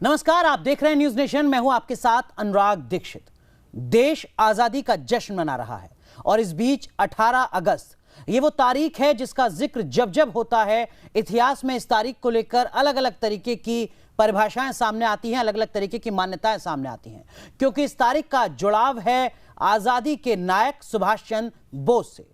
नमस्कार, आप देख रहे हैं न्यूज नेशन। मैं हूं आपके साथ अनुराग दीक्षित। देश आजादी का जश्न मना रहा है और इस बीच 18 अगस्त ये वो तारीख है जिसका जिक्र जब जब होता है इतिहास में इस तारीख को लेकर अलग अलग तरीके की परिभाषाएं सामने आती हैं, अलग अलग तरीके की मान्यताएं सामने आती हैं, क्योंकि इस तारीख का जुड़ाव है आजादी के नायक सुभाष चंद्र बोस से।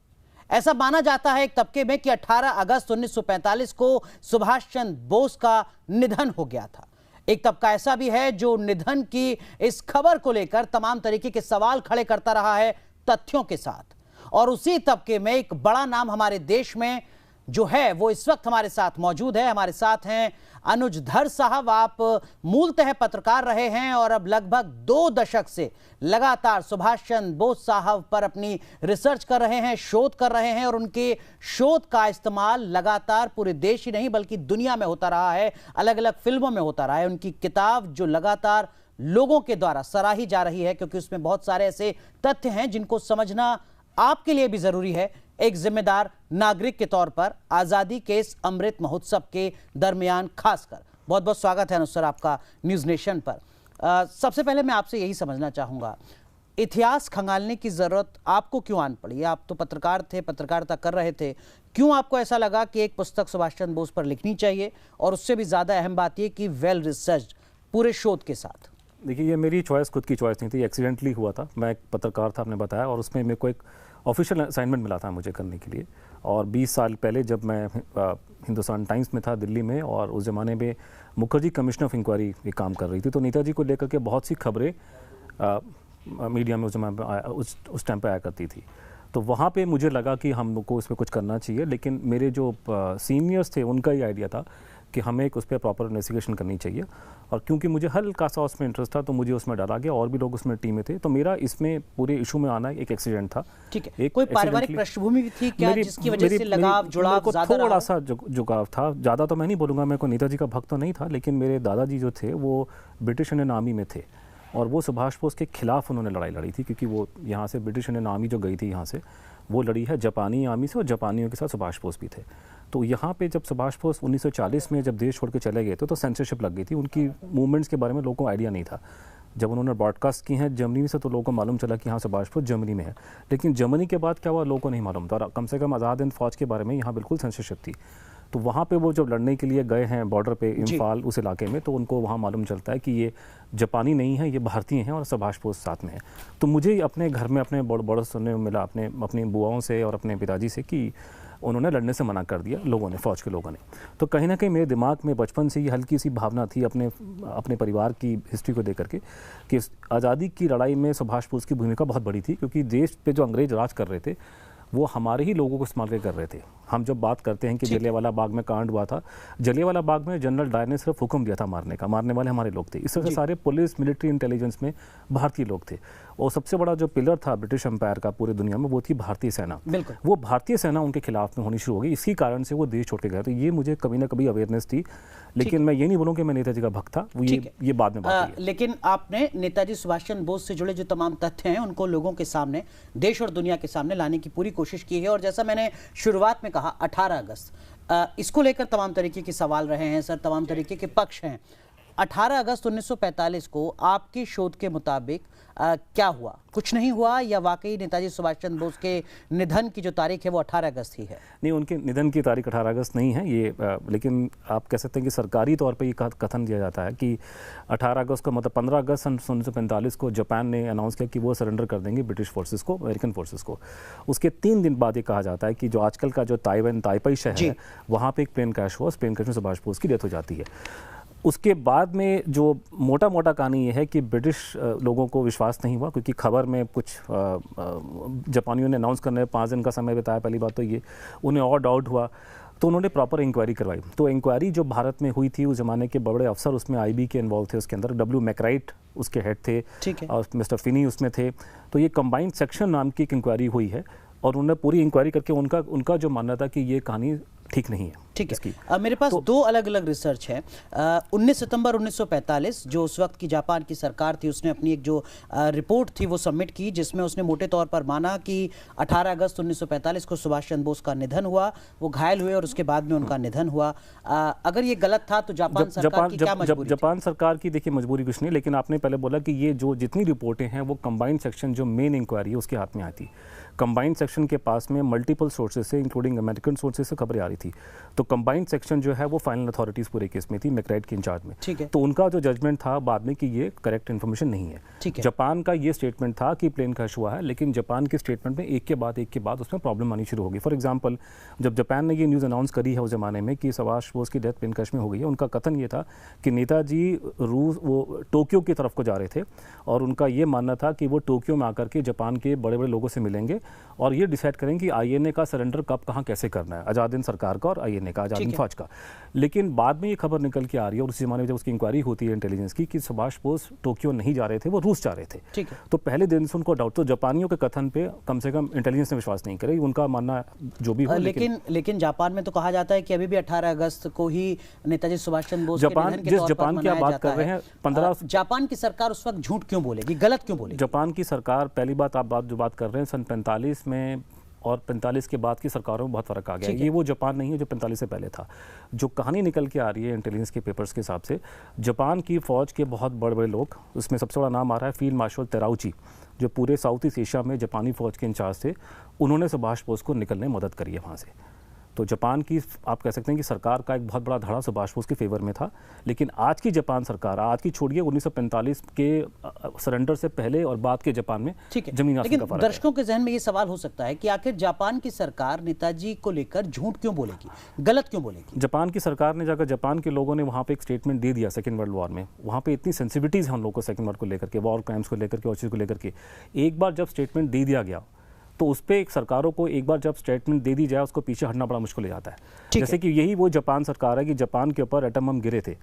ऐसा माना जाता है एक तबके में कि 18 अगस्त 1945 को सुभाष चंद्र बोस का निधन हो गया था। एक तबका ऐसा भी है जो निधन की इस खबर को लेकर तमाम तरीके के सवाल खड़े करता रहा है तथ्यों के साथ। और उसी तबके में एक बड़ा नाम हमारे देश में जो है वो इस वक्त हमारे साथ मौजूद है। हमारे साथ हैं अनुज धर साहब। आप मूलतः पत्रकार रहे हैं और अब लगभग 2 दशक से लगातार सुभाष चंद्र बोस साहब पर अपनी रिसर्च कर रहे हैं, शोध कर रहे हैं और उनके शोध का इस्तेमाल लगातार पूरे देश ही नहीं बल्कि दुनिया में होता रहा है, अलग अलग फिल्मों में होता रहा है। उनकी किताब जो लगातार लोगों के द्वारा सराही जा रही है क्योंकि उसमें बहुत सारे ऐसे तथ्य हैं जिनको समझना आपके लिए भी जरूरी है एक जिम्मेदार नागरिक के तौर पर, आजादी के इस अमृत महोत्सव के दरमियान खासकर। बहुत बहुत स्वागत है अनुज सर आपका न्यूज नेशन पर। सबसे पहले मैं आपसे यही समझना चाहूंगा, इतिहास खंगालने की जरूरत आपको क्यों आन पड़ी? आप तो पत्रकार थे, पत्रकारिता कर रहे थे, क्यों आपको ऐसा लगा कि एक पुस्तक सुभाष चंद्र बोस पर लिखनी चाहिए और उससे भी ज्यादा अहम बात यह कि वेल रिसर्च पूरे शोध के साथ? देखिए, ये मेरी चॉइस, खुद की चॉइस नहीं थी, एक्सीडेंटली हुआ था। मैं एक पत्रकार था, आपने बताया, और उसमें मेरे को एक ऑफिशियल असाइनमेंट मिला था मुझे करने के लिए। और 20 साल पहले जब मैं हिंदुस्तान टाइम्स में था दिल्ली में, और उस ज़माने में मुखर्जी कमीशन ऑफ इंक्वायरी ये काम कर रही थी, तो नेताजी को लेकर के बहुत सी खबरें मीडिया में उस टाइम पे आया करती थी। तो वहाँ पे मुझे लगा कि हम लोग को इसमें कुछ करना चाहिए, लेकिन मेरे जो सीनियर्स थे उनका ये आइडिया था कि हमें एक उस पर प्रॉपर इन्वेस्टिगेशन करनी चाहिए। और क्योंकि मुझे हल्का सा उसमें इंटरेस्ट था तो मुझे उसमें डाला गया, और भी लोग उसमें टीम में थे। तो मेरा इसमें पूरे इशू में आना एक एक्सीडेंट था। ठीक है, कोई पारिवारिक पृष्ठभूमि थी क्या जिसकी वजह से लगाव जुड़ाव ज्यादा रहा? थोड़ा सा जुड़ाव था, ज़्यादा तो मैं नहीं बोलूँगा, मेरे को नेताजी का भक्त तो नहीं था, लेकिन मेरे दादाजी जो थे वो ब्रिटिश इंडियन आर्मी में थे और वो सुभाष बोस के खिलाफ उन्होंने लड़ाई लड़ी थी, क्योंकि वो यहाँ से ब्रिटिश इंडियन आर्मी जो गई थी यहाँ से, वो लड़ी है जापानी आर्मी से, और जापानियों के साथ सुभाष बोस भी थे। तो यहाँ पे जब सुभाष बोस 1940 में जब देश छोड़ के चले गए तो सेंसरशिप लग गई थी, उनकी मूवमेंट्स के बारे में लोगों को आइडिया नहीं था। जब उन्होंने ब्रॉडकास्ट की हैं जर्मनी से तो लोगों को मालूम चला कि हाँ सुभाष बोस जर्मनी में है, लेकिन जर्मनी के बाद क्या हुआ लोगों को नहीं मालूम था। और कम से कम आज़ाद हिंद फौज के बारे में यहाँ बिल्कुल सेंसरशिप थी। तो वहाँ पे वो जब लड़ने के लिए गए हैं बॉर्डर पे इम्फाल उस इलाके में, तो उनको वहाँ मालूम चलता है कि ये जापानी नहीं है, ये भारतीय हैं और सुभाष बोस साथ में है। तो मुझे अपने घर में अपने बड़ों सुनने में मिला, अपनी बुआओं से और अपने पिताजी से, कि उन्होंने लड़ने से मना कर दिया लोगों ने, फ़ौज के लोगों ने। तो कहीं ना कहीं मेरे दिमाग में बचपन से ये हल्की सी भावना थी अपने परिवार की हिस्ट्री को देकर के कि आज़ादी की लड़ाई में सुभाष बोस की भूमिका बहुत बड़ी थी, क्योंकि देश पे जो अंग्रेज राज कर रहे थे वो हमारे ही लोगों को इस्तेमाल कर रहे थे। हम जब बात करते हैं कि जलियांवाला बाग में कांड हुआ था, जलियांवाला बाग में जनरल डायर ने सिर्फ हुक्म दिया था मारने का, मारने वाले हमारे लोग थे। इस तरह से सारे पुलिस, मिलिट्री, इंटेलिजेंस में भारतीय लोग थे। और सबसे बड़ा जो पिलर था ब्रिटिश एम्पायर का पूरे दुनिया में वो थी भारतीय सेना। वो भारतीय सेना उनके खिलाफ में होनी शुरू हो गई, इसी कारण से वो देश छोड़ के गए। तो ये मुझे कभी ना कभी अवेयरनेस थी, लेकिन मैं ये नहीं बोलूँ कि मैं नेताजी का भक्त था, वो ये बाद में बात है। लेकिन आपने नेताजी सुभाष चंद्र बोस से जुड़े जो तमाम तथ्य हैं उनको लोगों के सामने, देश और दुनिया के सामने लाने की पूरी कोशिश की है। और जैसा मैंने शुरुआत में कहा, 18 अगस्त इसको लेकर तमाम तरीके के सवाल रहे हैं सर, तमाम तरीके के पक्ष हैं। 18 अगस्त 1945 को आपके शोध के मुताबिक क्या हुआ? कुछ नहीं हुआ, या वाकई नेताजी सुभाष चंद्र बोस के निधन की जो तारीख है वो 18 अगस्त ही है? नहीं, उनके निधन की तारीख 18 अगस्त नहीं है ये, लेकिन आप कह सकते हैं कि सरकारी तौर पे ये कथन दिया जाता है कि 18 अगस्त को, मतलब 15 अगस्त सन 1945 को जापान ने अनाउंस किया कि वो सरेंडर कर देंगे ब्रिटिश फोर्सेस को, अमेरिकन फोर्सेस को। उसके 3 दिन बाद ये कहा जाता है कि जो आजकल का जो ताइपाई शहर है वहाँ पर एक प्लेन क्रैश हुआ, उस प्लेन क्रैश में सुभाष बोस की डेथ हो जाती है। उसके बाद में जो मोटा मोटा कहानी ये है कि ब्रिटिश लोगों को विश्वास नहीं हुआ, क्योंकि खबर में कुछ जापानियों ने अनाउंस करने 5 दिन का समय बताया। पहली बात तो ये, उन्हें और डाउट हुआ, तो उन्होंने प्रॉपर इंक्वायरी करवाई। तो इंक्वायरी जो भारत में हुई थी, उस ज़माने के बड़े अफसर उसमें IB के इन्वॉल्व थे, उसके अंदर W मैकराइट उसके हेड थे और मिस्टर फिनी उसमें थे। तो ये कंबाइंड सेक्शन नाम की एक इंक्वायरी हुई है और उन्होंने पूरी इंक्वायरी करके उनका जो मानना था कि ये कहानी ठीक नहीं है। ठीक है। मेरे पास दो अलग अलग रिसर्च है। 19 सितंबर 1945 जो उस वक्त की जापान की सरकार थी, उसने अपनी एक जो रिपोर्ट थी वो सबमिट की, जिसमें उसने मोटे तौर पर माना कि 18 अगस्त 1945 को सुभाष चंद्र बोस का निधन हुआ, वो घायल हुए और उसके बाद में उनका निधन हुआ। अगर ये गलत था तो जापान सरकार की क्या मजबूरी? जापान सरकार की देखिए मजबूरी कुछ नहीं, लेकिन आपने पहले बोला कि ये जो जितनी रिपोर्टें हैं वो कंबाइंड सेक्शन जो मेन इंक्वायरी है उसके हाथ में आती। कंबाइंड सेक्शन के पास में मल्टीपल सोर्सेज से इंक्लूडिंग अमेरिकन सोर्सेज से खबरें आ रही थी, तो कंबाइंड सेक्शन जो है वो फाइनल अथॉरिटीज़ पूरे केस में थी, मैकराइट के इंचार्ज में। ठीक है। तो उनका जो जजमेंट था बाद में कि ये करेक्ट इन्फॉर्मेशन नहीं है। ठीक है। जापान का ये स्टेटमेंट था कि प्लेन क्रैश हुआ है, लेकिन जापान के स्टेटमेंट में एक के बाद उसमें प्रॉब्लम आनी शुरू होगी। फॉर एग्जाम्पल, जब जापान ने ये न्यूज़ अनाउंस करी है उस ज़माने में कि सुभाष बोस की डेथ प्लेन क्रैश में हो गई है, उनका कथन ये था कि नेताजी वो टोक्यो की तरफ को जा रहे थे और उनका ये मानना था कि वो टोक्यो में आकर के जापान के बड़े बड़े लोगों से मिलेंगे और ये डिसाइड करेंगे कि आईएनए का सरेंडर कब कहाँ कैसे करना है, आज़ाद हिंद सरकार का और आईएनए का, आज़ाद हिंद फौज का। लेकिन बाद में ये खबर निकल के आ रही है और उसी ज़माने में जब उसकी इंक्वायरी होती है इंटेलिजेंस की कि सुभाष बोस टोक्यो नहीं जा रहे थे, वो रूस जा रहे थे। ठीक है। तो पहले दिन से उनको डाउट, तो जापानियों के कथन पे कम से कम इंटेलिजेंस ने विश्वास नहीं करे, उनका मानना जो भी हो। लेकिन जापान में तो कहा जाता है कि अभी भी 18 अगस्त को ही नेताजी सुभाष चंद्र बोस जिस जापान की आप बात कर रहे हैं 15 जापान की सरकार उस वक्त झूठ क्यों बोलेगी, गलत क्यों बोलेगी? जापान की सरकार, पहली बात आप जो बात कर रहे हैं सन 45 में और 45 के बाद की सरकारों में बहुत फ़र्क आ गया है। ये वो जापान नहीं है जो 45 से पहले था। जो कहानी निकल के आ रही है इंटेलिजेंस के पेपर्स के हिसाब से, जापान की फ़ौज के बहुत बड़े बड़े लोग, उसमें सबसे बड़ा नाम आ रहा है फील्ड मार्शल तेराउची, जो पूरे साउथ ईस्ट एशिया में जापानी फ़ौज के इंचार्ज थे, उन्होंने सुभाष बोस को निकलने में मदद करी है वहाँ से। तो जापान की आप कह सकते हैं कि सरकार का एक बहुत बड़ा धड़ा सुभाष बोस के फेवर में था। लेकिन आज की जापान सरकार, आज की छोड़िए 1945 के सरेंडर से पहले और बाद के जापान में जमीन आसमान का फर्क है। दर्शकों के जहन में ये सवाल हो सकता है कि आखिर जापान की सरकार नेताजी को लेकर झूठ क्यों बोलेगी, गलत क्यों बोलेगी? जापान की सरकार ने जाकर, जापान के लोगों ने वहाँ पे एक स्टेटमेंट दे दिया सेकेंड वर्ल्ड वॉर में। वहाँ पे इतनी सेंसिटिविटीज़ हैं हम लोगों को सेकेंड वर्ल्ड को लेकर के, वॉर क्राइम्स को लेकर के और चीज़ को लेकर के। एक बार जब स्टेटमेंट दे दिया गया तो उस पर सरकारों को एक बार जब स्टेटमेंट दे दी जाए उसको पीछे हटना बड़ा मुश्किल हो जाता है। जैसे कि यही वो जापान सरकार है कि जापान के ऊपर एटम बम गिरे थे।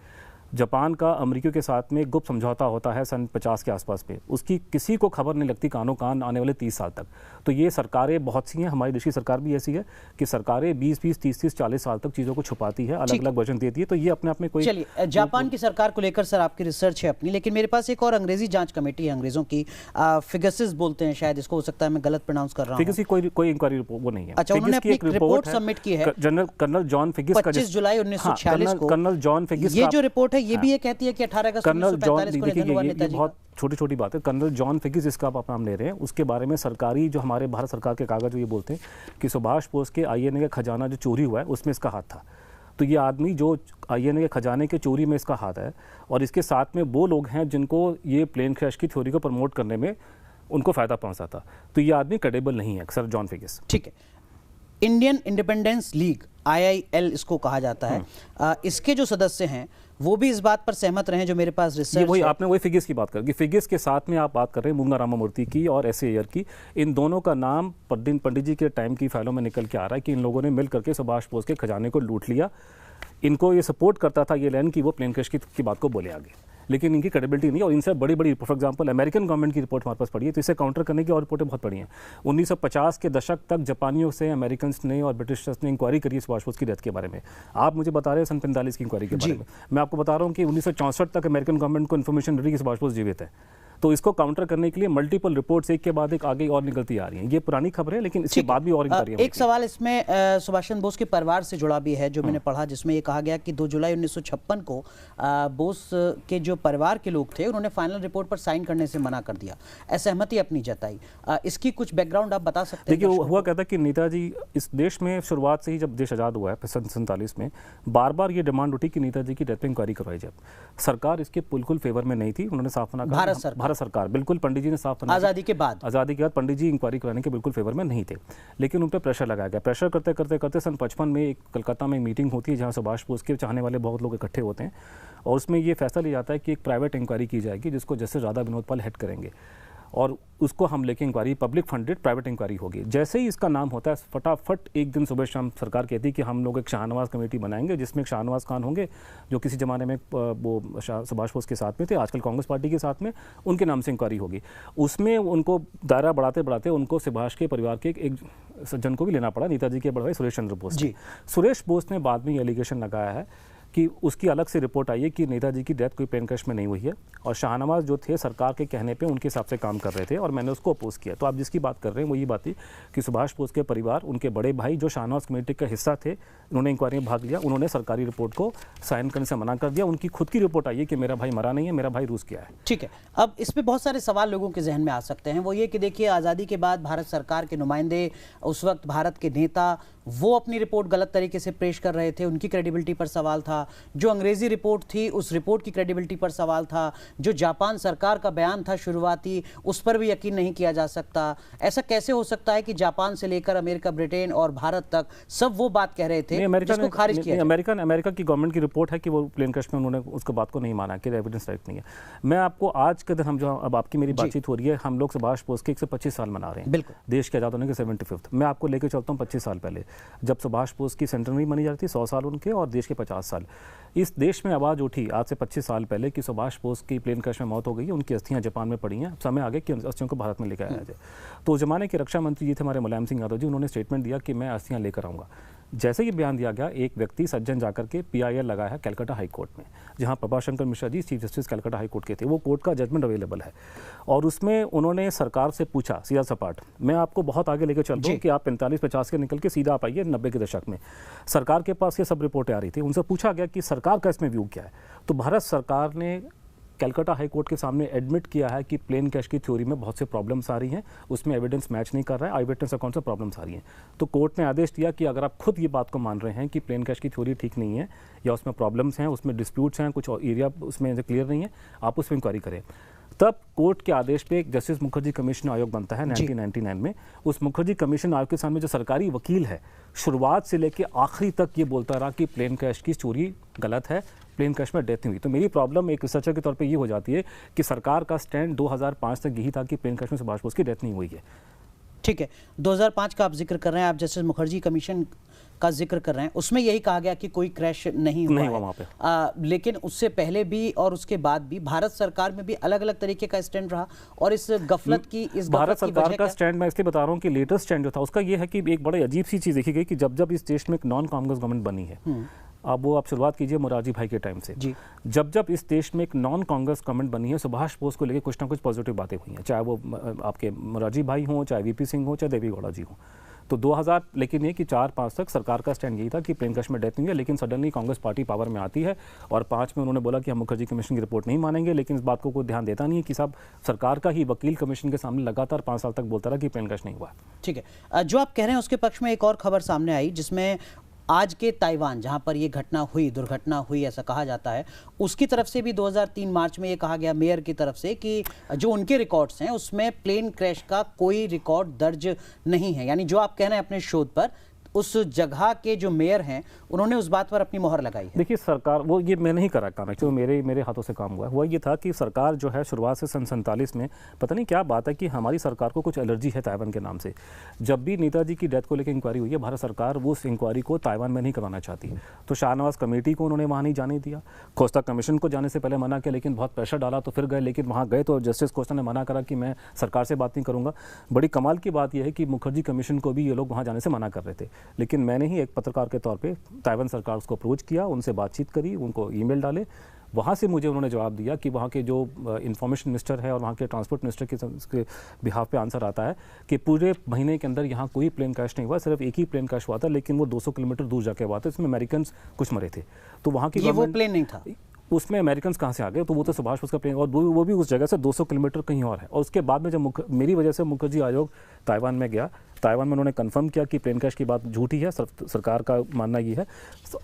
जापान का अमेरिका के साथ में गुप्त समझौता होता है सन 50 के आसपास पे, उसकी किसी को खबर नहीं लगती कानों कान आने वाले 30 साल तक। तो ये सरकारें बहुत सी हैं, हमारी देश की सरकार भी ऐसी है कि सरकारें 20-20, 30-30, 40 साल तक चीज़ों को छुपाती है, अलग अलग वर्जन देती है। तो ये अपने आप में कोई, चलिए जापान की सरकार को लेकर सर आपकी रिसर्च है अपनी, लेकिन मेरे पास एक और अंग्रेजी जांच कमेटी है अंग्रेजों की, फिगसिस बोलते हैं शायद इसको, हो सकता है मैं गलत प्रोनाउंस कर रहा हूं। फिगस की कोई इंक्वायरी रिपोर्ट वो नहीं है। अच्छा, उन्होंने अपनी रिपोर्ट सबमिट की है जनरल कर्नल जॉन फिगस का, 25 जुलाई 1946 को। कर्नल जॉन फिगस, ये जो रिपोर्ट है ये भी ये कहती है कि 18 अगस्त 1945 को निधन हुआ नेताजी का। बहुत छोटी छोटी बात है। कर्नल जॉन फिगिस जिसका आप नाम ले रहे हैं, उसके बारे में सरकारी जो हमारे भारत सरकार के कागज ये बोलते हैं कि सुभाष बोस के आईएनए का खजाना जो चोरी हुआ है उसमें इसका हाथ था। तो ये आदमी जो आईएनए के खजाने के चोरी में इसका हाथ है, और इसके साथ में वो लोग हैं जिनको ये प्लेन क्रैश की थ्योरी को प्रमोट करने में उनको फ़ायदा पहुंचा था। तो ये आदमी क्रेडिबल नहीं है सर जॉन फिगिस। ठीक है। इंडियन इंडिपेंडेंस लीग IIL इसको कहा जाता है, इसके जो सदस्य हैं वो भी इस बात पर सहमत रहे जो मेरे पास रिसर्च वही आपने वही फिगिस की बात कर, फिगिस के साथ में आप बात कर रहे हैं मूंगा रामामूर्ति की और एस अय्यर की। इन दोनों का नाम पंडित जी के टाइम की फाइलों में निकल के आ रहा है कि इन लोगों ने मिल करके सुभाष बोस के खजाने को लूट लिया। इनको ये सपोर्ट करता था ये लैंड कि वो प्लेन क्रैश की बात को बोले आगे, लेकिन इनकी क्रेडिबिलिटी नहीं। और इनसे बड़ी बड़ी, फॉर एग्जांपल अमेरिकन गवर्नमेंट की रिपोर्ट हमारे पास पड़ी है, तो इसे काउंटर करने की और रिपोर्टें बहुत पड़ी हैं। 1950 के दशक तक जापानियों से अमेरिकन्स ने और ब्रिटिशर्स ने इंक्वायरी करी है सुभाष बोस की डेथ के बारे में। आप मुझे बता रहे हैं सन 45 की इंक्वायरी के बारे में, मैं आपको बता रहा हूँ कि 1964 तक अमेरिकन गवर्नमेंट को इन्फॉर्मेशन मिली कि सुभाष बोस जीवित है। तो इसको काउंटर करने के लिए मल्टीपल रिपोर्ट्स एक के बाद एक आगे और निकलती आ रही हैं। ये पुरानी खबर है, लेकिन इसके बाद भी और एक सवाल इसमें सुभाष चंद्र बोस के परिवार से जुड़ा भी है जो मैंने पढ़ा, जिसमें ये कहा गया कि 2 जुलाई 1956 को बोस के जो परिवार के लोग थे उन्होंने फाइनल रिपोर्ट पर साइन करने से मना कर दिया, असहमति अपनी जताई। इसकी कुछ बैकग्राउंड आप बता सकते हैं? देखिए, हुआ कहता है कि नेताजी इस देश में शुरुआत से ही, जब देश आज़ाद हुआ है 47 में, बार बार ये डिमांड उठी कि नेताजी की डेथ पर इंक्वायरी करवाई जाए। सरकार इसके बिल्कुल फेवर में नहीं थी। उन्होंने साफ मना कहा, भारत सरकार बिल्कुल, पंडित जी ने साफ आज़ादी के बाद पंडित जी इंक्वायरी कराने के बिल्कुल फेवर में नहीं थे। लेकिन उन पर प्रेशर लगाया गया। प्रेशर करते करते करते सन 55 में एक कलकत्ता में मीटिंग होती है जहां सुभाष बोस के चाहने वाले बहुत लोग इकट्ठे होते हैं, और उसमें ये फैसला लिया जाता है कि एक प्राइवेट इंक्वायरी की जाएगी जिसको जस्टिस राधा विनोद पाल हेड करेंगे। और उसको हम लेके inquiry public funded private inquiry होगी। जैसे ही इसका नाम होता है फटाफट एक दिन सुबह शाम सरकार कहती है कि हम लोग एक शाहनवाज कमेटी बनाएंगे जिसमें एक शाहनवाज खान होंगे जो किसी ज़माने में वो सुभाष बोस के साथ में थे, आजकल कांग्रेस पार्टी के साथ में, उनके नाम से इंक्वायरी होगी। उसमें उनको दायरा बढ़ाते बढ़ाते उनको सुभाष के परिवार के एक सज्जन को भी लेना पड़ा, नेताजी के बड़े भाई सुरेश चंद्र बोस जी। सुरेश बोस ने बाद में ये एलिगेशन लगाया है कि उसकी अलग से रिपोर्ट आई है कि नेताजी की डेथ कोई प्लेन क्रैश में नहीं हुई है और शाहनवाज जो थे सरकार के कहने पे उनके हिसाब से काम कर रहे थे और मैंने उसको अपोज किया। तो आप जिसकी बात कर रहे हैं वो ये बात थी कि सुभाष बोस के परिवार, उनके बड़े भाई जो शाहनवाज कमेटी का हिस्सा थे, उन्होंने इंक्वायरी में भाग लिया, उन्होंने सरकारी रिपोर्ट को साइन करने से मना कर दिया। उनकी खुद की रिपोर्ट आई है कि मेरा भाई मरा नहीं है, मेरा भाई रूस गया है। ठीक है, अब इस पर बहुत सारे सवाल लोगों के जहन में आ सकते हैं। वो ये कि देखिए, आज़ादी के बाद भारत सरकार के नुमाइंदे, उस वक्त भारत के नेता, वो अपनी रिपोर्ट गलत तरीके से पेश कर रहे थे, उनकी क्रेडिबिलिटी पर सवाल था। जो अंग्रेजी रिपोर्ट थी उस रिपोर्ट की क्रेडिबिलिटी पर सवाल था। जो जापान सरकार का बयान था शुरुआती, उस पर भी यकीन नहीं किया जा सकता। ऐसा कैसे हो सकता है कि जापान से लेकर अमेरिका, ब्रिटेन और भारत तक सब वो बात कह रहे थे जिसको खारिज किया? अमेरिका की गवर्नमेंट की रिपोर्ट है कि वो प्लेन क्रैश में उन्होंने उसको बात को नहीं माना कि एविडेंस राइट नहीं है। मैं आपको आज के दिन, हम जो अब आपकी मेरी बातचीत हो रही है, हम लोग सुभाष बोस के 125 साल मना रहे हैं, बिल्कुल, देश के आजाद होने के 75th। मैं आपको लेकर चलता हूँ 25 साल पहले, जब सुभाष बोस की सेंटेनरी मनी जाती थी, 100 साल उनके और देश के 50 साल। इस देश में आवाज़ उठी आज से 25 साल पहले कि सुभाष बोस की प्लेन क्रैश में मौत हो गई है, उनकी अस्थियां जापान में पड़ी हैं, समय आ गया कि अस्थियों को भारत में लेकर आया जाए। तो उस जमाने के रक्षा मंत्री जी थे हमारे मुलायम सिंह यादव जी, उन्होंने स्टेटमेंट दिया कि मैं अस्थियां लेकर आऊँगा। जैसे ही बयान दिया गया, एक व्यक्ति सज्जन जाकर के PIL लगाया है कलकत्ता हाई कोर्ट में, जहां Prabhashankar Mishra ji chief justice Calcutta high court के थे। वो कोर्ट का जजमेंट अवेलेबल है और उसमें उन्होंने सरकार से पूछा सीधा सपाट, मैं आपको बहुत आगे लेकर चलता हूँ कि आप 45-50 के निकल के सीधा आप आइए 90 के दशक में। सरकार के पास ये सब रिपोर्टें आ रही थी, उनसे पूछा गया कि सरकार का इसमें व्यू क्या है। तो भारत सरकार ने कलकत्ता हाई कोर्ट के सामने एडमिट किया है कि प्लेन क्रैश की थ्योरी में बहुत से प्रॉब्लम्स आ रही हैं, उसमें एविडेंस मैच नहीं कर रहा है, आई विटनेस अकाउंट से प्रॉब्लम्स आ रही हैं। तो कोर्ट ने आदेश दिया कि अगर आप खुद ये बात को मान रहे हैं कि प्लेन क्रैश की थ्योरी ठीक नहीं है या उसमें प्रॉब्लम्स हैं, उसमें डिस्प्यूट्स हैं, कुछ एरिया उसमें क्लियर नहीं है, आप उस पर इंक्वायरी करें। तब कोर्ट के आदेश पे एक जस्टिस मुखर्जी कमीशन आयोग बनता है 1999 में। उस मुखर्जी कमीशन आयोग के सामने जो सरकारी वकील है, शुरुआत से लेकर आखिरी तक ये बोलता रहा कि प्लेन क्रैश की स्टोरी गलत है, प्लेन क्रैश में डेथ नहीं हुई। तो मेरी प्रॉब्लम एक रिसर्चर के तौर पे ये हो जाती है कि सरकार का स्टैंड 2005 तक यही था कि प्लेन क्रैश में सुभाष बोस की डेथ नहीं हुई है। ठीक है, 2005 का आप जिक्र कर रहे हैं, आप जस्टिस मुखर्जी कमीशन का जिक्र कर रहे हैं, उसमें यही कहा गया कि कोई क्रैश नहीं हुआ वहाँ पे। लेकिन उससे पहले भी और उसके बाद भी भारत सरकार में भी अलग अलग तरीके का स्टैंड रहा। और इस गफलत की भारत सरकार का स्टैंड मैं इसलिए बता रहा हूँ कि लेटेस्ट स्टैंड जो था उसका ये है कि एक बड़े अजीब सी चीज़ देखी गई कि जब जब इस देश में एक नॉन कांग्रेस गवर्नमेंट बनी है, अब वो आप शुरुआत कीजिए मोरारजी भाई के टाइम से, जब जब इस देश में एक नॉन कांग्रेस गवर्नमेंट बनी है, सुभाष बोस को लेकर कुछ ना कुछ पॉजिटिव बातें हुई हैं, चाहे वो आपके मोरारजी भाई हों, चाहे VP सिंह हो, चाहे देवी गौड़ा जी हों। तो 2000 लेकिन ये कि 4-5 तक सरकार का स्टैंड यही था कि प्लेन क्रैश में डेथ नहीं है। लेकिन सडनली कांग्रेस पार्टी पावर में आती है और 5 में उन्होंने बोला कि हम मुखर्जी कमीशन की रिपोर्ट नहीं मानेंगे। लेकिन इस बात को कोई ध्यान देता नहीं है कि साहब सरकार का ही वकील कमीशन के सामने लगातार 5 साल तक बोलता रहा कि प्लेन क्रैश नहीं हुआ। ठीक है, जो आप कह रहे हैं उसके पक्ष में एक और खबर सामने आई जिसमें आज के ताइवान, जहां पर ये दुर्घटना हुई ऐसा कहा जाता है, उसकी तरफ से भी 2003 मार्च में ये कहा गया मेयर की तरफ से कि जो उनके रिकॉर्ड्स हैं उसमें प्लेन क्रैश का कोई रिकॉर्ड दर्ज नहीं है। यानी जो आप कह रहे हैं अपने शोध पर, उस जगह के जो मेयर हैं उन्होंने उस बात पर अपनी मोहर लगाई है। देखिए सरकार, वो ये मैं नहीं करा काम, एक्चुअली मेरे हाथों से काम हुआ। हुआ ये था कि सरकार जो है शुरुआत से सन 47 में, पता नहीं क्या बात है कि हमारी सरकार को कुछ एलर्जी है ताइवान के नाम से। जब भी नेताजी की डेथ को लेकर इंक्वायरी हुई है, भारत सरकार वो उस इंक्वायरी को ताइवान में नहीं करवाना चाहती। तो शाहनवाज कमेटी को उन्होंने वहाँ नहीं जाने दिया, कोस्टा कमीशन को जाने से पहले मना किया, लेकिन बहुत प्रेशर डाला तो फिर गए। लेकिन वहाँ गए तो जस्टिस कोस्टा ने मना करा कि मैं सरकार से बात नहीं करूँगा। बड़ी कमाल की बात यह है कि मुखर्जी कमीशन को भी ये लोग वहाँ जाने से मना कर रहे थे, लेकिन मैंने ही एक पत्रकार के तौर पे ताइवान सरकार उसको अप्रोच किया, उनसे बातचीत करी, उनको ईमेल डाले। वहाँ से मुझे उन्होंने जवाब दिया कि वहाँ के जो इंफॉर्मेशन मिनिस्टर है और वहाँ के ट्रांसपोर्ट मिनिस्टर के बिहाफ पे आंसर आता है कि पूरे महीने के अंदर यहाँ कोई प्लेन क्रैश नहीं हुआ, सिर्फ एक ही प्लेन क्रैश हुआ था, लेकिन वो 200 किलोमीटर दूर जाके हुआ था, इसमें अमेरिकन कुछ मरे थे। तो वहाँ की वो प्लेन नहीं था, उसमें अमेरिकन कहाँ से आ गए? तो वो तो सुभाष बोस का प्लेन, और वो भी उस जगह से 200 किलोमीटर कहीं और है। और उसके बाद में जब मेरी वजह से मुखर्जी आयोग ताइवान में गया, ताइवान में उन्होंने कंफर्म किया कि प्लेन क्रैश की बात झूठी है, सरकार का मानना ये है।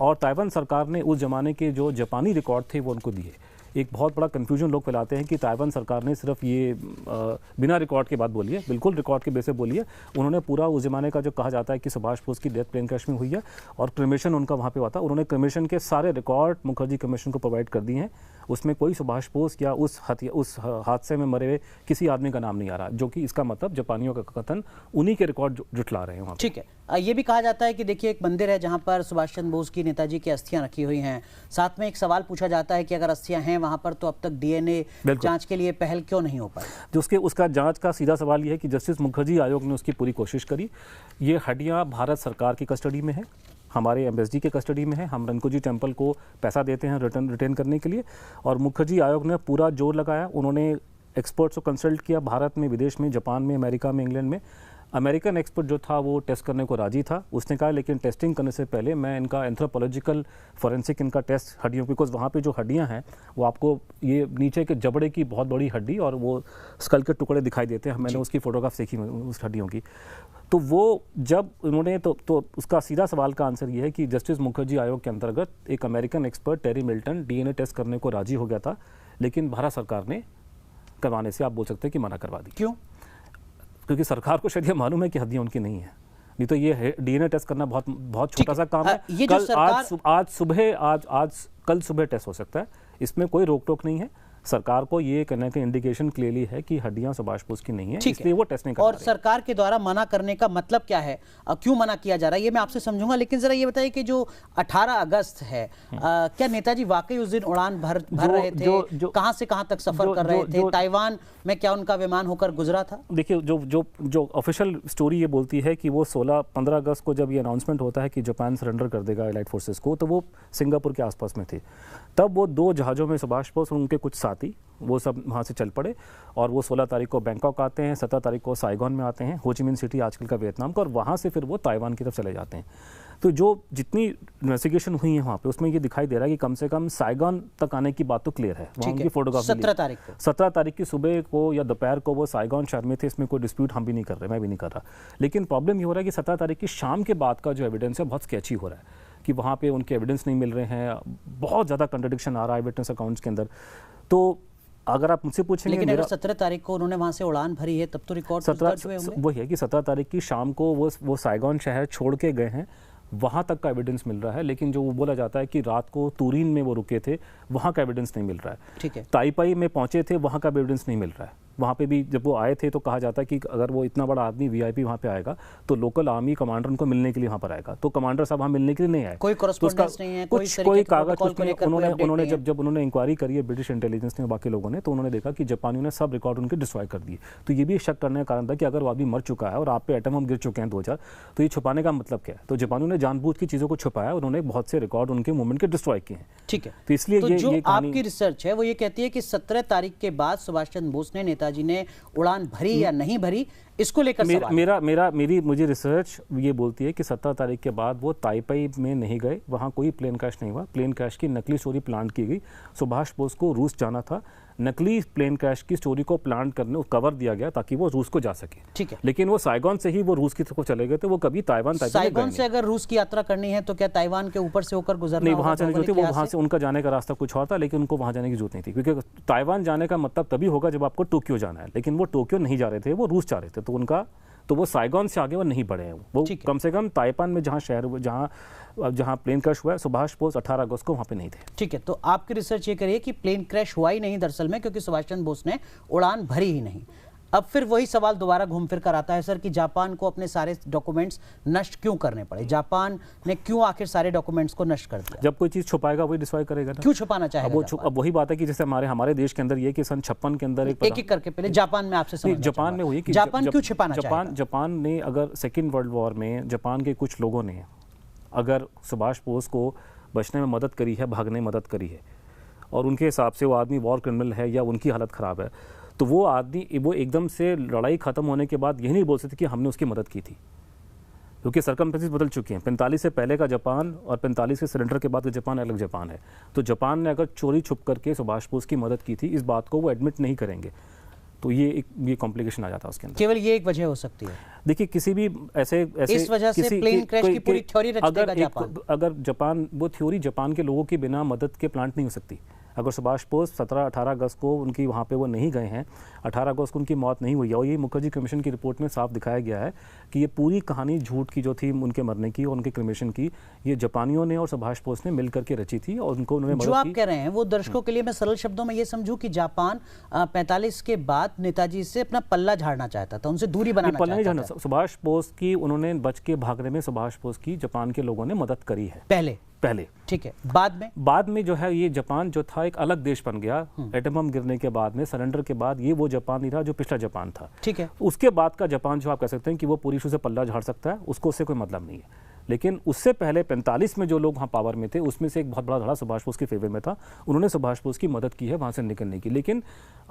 और ताइवान सरकार ने उस जमाने के जो जापानी रिकॉर्ड थे वो उनको दिए। एक बहुत बड़ा कन्फ्यूजन लोग फैलाते हैं कि ताइवान सरकार ने सिर्फ ये बिना रिकॉर्ड के बात बोली है, बिल्कुल रिकॉर्ड के बेस पे बोली है। उन्होंने पूरा उस जमाने का जो कहा जाता है कि सुभाष बोस की डेथ प्लेन क्रैश में हुई है और क्रिमेशन उनका वहाँ पे हुआ था, उन्होंने क्रिमेशन के सारे रिकॉर्ड मुखर्जी कमीशन को प्रोवाइड कर दिए हैं। उसमें कोई सुभाष बोस या उस हादसे में मरे हुए किसी आदमी का नाम नहीं आ रहा, जो कि इसका मतलब जापानियों का कथन उन्हीं के रिकॉर्ड जुटला रहे हैं वहाँ। ठीक है, ये भी कहा जाता है कि देखिए एक मंदिर है जहां पर सुभाष चंद्र बोस की, नेताजी की अस्थियां रखी हुई हैं। साथ में एक सवाल पूछा जाता है कि अगर अस्थियां हैं वहां पर तो अब तक डीएनए जांच के लिए पहल क्यों नहीं हो पाई? जो उसका जांच का सीधा सवाल यह है कि जस्टिस मुखर्जी आयोग ने उसकी पूरी कोशिश करी। ये हड्डियां भारत सरकार की कस्टडी में है, हमारे एम्बेसडी के कस्टडी में है। हम रनकोजी टेम्पल को पैसा देते हैं रिटर्न करने के लिए, और मुखर्जी आयोग ने पूरा जोर लगाया। उन्होंने एक्सपर्ट्स को कंसल्ट किया भारत में, विदेश में, जापान में, अमेरिका में, इंग्लैंड में। अमेरिकन एक्सपर्ट जो था वो टेस्ट करने को राजी था। उसने कहा लेकिन टेस्टिंग करने से पहले मैं इनका एंथ्रोपोलॉजिकल फॉरेंसिक इनका टेस्ट हड्डियों, बिकॉज वहाँ पे जो हड्डियाँ हैं वो आपको ये नीचे के जबड़े की बहुत बड़ी हड्डी और वो स्कल के टुकड़े दिखाई देते हैं। मैंने उसकी फोटोग्राफ देखी उस हड्डियों की। तो वो जब उन्होंने तो उसका सीधा सवाल का आंसर ये है कि जस्टिस मुखर्जी आयोग के अंतर्गत एक अमेरिकन एक्सपर्ट टेरी मिल्टन डीएनए टेस्ट करने को राजी हो गया था, लेकिन भारत सरकार ने करवाने से आप बोल सकते हैं कि मना करवा दी। क्यों? क्योंकि सरकार को शायद ये मालूम है कि हड्डियां उनकी नहीं है, नहीं तो ये डीएनए टेस्ट करना बहुत छोटा सा काम है। ये कल कल सुबह टेस्ट हो सकता है, इसमें कोई रोक टोक नहीं है। सरकार को ये कहने का इंडिकेशन क्लियरली है कि हड्डियां सुभाष बोस की नहीं है, इसलिए वो टेस्ट नहीं कर रही है। और सरकार के द्वारा मना करने का मतलब क्या है, क्यों मना किया जा रहा है, ये मैं आपसे समझूंगा। लेकिन जरा ये बताइए कि जो 18 अगस्त है, क्या नेताजी वाकई उस दिन उड़ान भर रहे थे? कहां से कहां तक सफर कर रहे थे? ताइवान में क्या उनका विमान होकर गुजरा था? देखिए, जो ऑफिशियल स्टोरी ये बोलती है कि वो 15 अगस्त को जब ये अनाउंसमेंट होता है कि जापान सरेंडर कर देगा एलाइड फोर्सेस को, तो वो सिंगापुर के आसपास में थे। तब वो 2 जहाज़ों में सुभाष बोस और उनके कुछ साथी वो सब वहाँ से चल पड़े, और वो 16 तारीख को बैंकॉक आते हैं, 17 तारीख को साइगॉन में आते हैं, होचिमिन सिटी आजकल का वियतनाम का, और वहाँ से फिर वो ताइवान की तरफ चले जाते हैं। तो जो जितनी इन्वेस्टिगेशन हुई है वहाँ पे, उसमें ये दिखाई दे रहा है कि कम से कम साइगॉन तक आने की बात तो क्लियर है। वहाँ उनकी फोटोग्राफ 17 तारीख की सुबह को या दोपहर को वो साइगॉन शहर में थे, इसमें कोई डिस्प्यूट हम भी नहीं कर रहे, मैं भी नहीं कर रहा। लेकिन प्रॉब्लम ये हो रहा है कि 17 तारीख की शाम के बाद का जो एविडेंस है बहुत स्केची हो रहा है कि वहाँ पे उनके एविडेंस नहीं मिल रहे हैं, बहुत ज़्यादा कंट्रडिक्शन आ रहा है विटनेस अकाउंट्स के अंदर। तो अगर आप मुझसे पूछेंगे, लेकिन अगर 17 तारीख को उन्होंने वहां से उड़ान भरी है तब तो रिकॉर्ड वही है कि 17 तारीख की शाम को वो साइगॉन शहर छोड़ के गए हैं, वहाँ तक का एविडेंस मिल रहा है। लेकिन जो वो बोला जाता है कि रात को तुरीन में वो रुके थे, वहाँ का एविडेंस नहीं मिल रहा है। ठीक है, ताइपाई में पहुंचे थे, वहाँ का एविडेंस नहीं मिल रहा है। वहाँ पे भी जब वो आए थे तो कहा जाता है कि अगर वो इतना बड़ा आदमी वीआईपी वहाँ पे आएगा तो लोकल आर्मी कमांडर उनको मिलने के लिए वहाँ पर आएगा, तो कमांडर साहब वहाँ मिलने के लिए नहीं आए। कोई कॉरेस्पॉन्डेंस नहीं है, कोई कागज उन्होंने जब उन्होंने इंक्वायरी करी है ब्रिटिश इंटेलिजेंस ने, बाकी लोगों ने, तो उन्होंने देखा कि जापानियों ने सब रिकॉर्ड उनके डिस्ट्रॉय कर दिए। तो ये भी शक करने का कारण था कि अगर वो आदमी मर चुका है और आप पे एटम बम गिर चुके हैं 2000, तो ये छुपाने का मतलब क्या है? तो जापानियों ने जानबूझ की चीज़ों को छुपाया, उन्होंने बहुत से रिकॉर्ड उनके मूवमेंट के डिस्ट्रॉय किए हैं। ठीक है, तो इसलिए जो आपकी रिसर्च है वो ये कहती है कि 17 तारीख के बाद सुभाष चंद्र बोस ने, नेताजी ने उड़ान भरी या नहीं भरी, इसको लेकर मुझे रिसर्च ये बोलती है कि 17 तारीख के बाद वो ताइपाई में नहीं गए, वहाँ कोई प्लेन क्रैश नहीं हुआ। प्लेन क्रैश की नकली स्टोरी प्लांट की गई। सुभाष बोस को रूस जाना था, नकली प्लेन क्रैश की स्टोरी को प्लांट करने कवर दिया गया ताकि वो रूस को जा सके। ठीक है, लेकिन वो साइगॉन से ही वो रूस की तरफ चले गए थे, वो कभी ताइवान साइगॉन से अगर रूस की यात्रा करनी है तो क्या ताइवान के ऊपर से होकर गुजरना? नहीं, वहाँ जाने की जरूरत थी, वो वहाँ से उनका जाने का रास्ता कुछ और था, लेकिन उनको वहाँ जाने की जरूरत नहीं थी, क्योंकि ताइवान जाने का मतलब तभी होगा जब आपको टोक्यो जाना है। लेकिन वो टोक्यो नहीं जा रहे थे, वो रूस जा रहे थे, तो वो साइगॉन से आगे वो नहीं बढ़े हैं। वो कम से कम ताइपान में जहाँ प्लेन क्रैश हुआ है, सुभाष बोस 18 अगस्त को वहाँ पे नहीं थे। ठीक है, तो आपकी रिसर्च ये करिए कि प्लेन क्रैश हुआ ही नहीं दरअसल में, क्योंकि सुभाष चंद्र बोस ने उड़ान भरी ही नहीं। अब फिर वही सवाल दोबारा घूम फिर कर आता है सर कि जापान को अपने सारे डॉक्यूमेंट्स नष्ट क्यों करने पड़े? जापान ने क्यों आखिर सारे डॉक्यूमेंट्स को नष्ट कर दिया? जब कोई चीज छुपाएगा वही डिस्ट्रॉय करेगा ना। क्यों छुपाना चाहेगा? अब वही बात है कि जैसे हमारे देश के अंदर ये कि सन 56 के अंदर एक करके पहले जापान में आपसे समझना जापान में हुई कि जापान क्यों छुपाना चाहेगा? जापान ने अगर सेकेंड वर्ल्ड वॉर में जापान के कुछ लोगों ने अगर सुभाष बोस को बचने में मदद करी है, भागने में मदद करी है, और उनके हिसाब से वो आदमी वॉर क्रिमिनल है या उनकी हालत ख़राब है, तो वो आदमी वो एकदम से लड़ाई ख़त्म होने के बाद यही नहीं बोल सकते कि हमने उसकी मदद की थी, क्योंकि सर्कमस्टेंसेस बदल चुकी हैं। 45 से पहले का जापान और 45 के सरेंडर के बाद का जापान अलग जापान है। तो जापान ने अगर चोरी छुप करके सुभाष बोस की मदद की थी, इस बात को वो एडमिट नहीं करेंगे, तो ये कॉम्प्लिकेशन आ जाता है उसके अंदर। केवल ये एक वजह हो सकती है। देखिए किसी भी ऐसे इस वजह से प्लेन क्रैश की पूरी थ्योरी रच देगा जापान। अगर जापान, वो थ्योरी जापान के लोगों के बिना मदद के प्लांट नहीं हो सकती। अगर सुभाष बोस 17-18 अगस्त को उनकी वहाँ पे वो नहीं गए हैं, 18 अगस्त को उनकी मौत नहीं हुई है, और ये मुखर्जी कमीशन की रिपोर्ट में साफ दिखाया गया है कि ये पूरी कहानी झूठ की जो थी उनके मरने की और उनके क्रिमेशन की, ये जापानियों ने और सुभाष बोस ने मिल करके रची थी और उनको उन्होंने मदद की। जो आप कह रहे हैं वो दर्शकों के लिए मैं सरल शब्दों में ये समझूं कि जापान 45 के बाद नेताजी से अपना पल्ला झाड़ना चाहता था, उनसे दूरी बनाना चाहता था। सुभाष बोस की उन्होंने बच के भागने में सुभाष बोस की जापान के लोगों ने मदद करी है पहले। ठीक है, बाद में जो है ये जापान जो था एक अलग देश बन गया एटम बम गिरने के बाद में, सरेंडर के बाद। ये वो जापान नहीं रहा जो पिछला जापान था। ठीक है, उसके बाद का जापान जो आप कह सकते हैं कि वो पूरी से पल्ला झाड़ सकता है, उसको उससे कोई मतलब नहीं है। लेकिन उससे पहले 45 में जो लोग वहाँ पावर में थे उसमें से एक बहुत बड़ा धड़ा सुभाष बोस के फेवर में था। उन्होंने सुभाष बोस की मदद की है वहाँ से निकलने की। लेकिन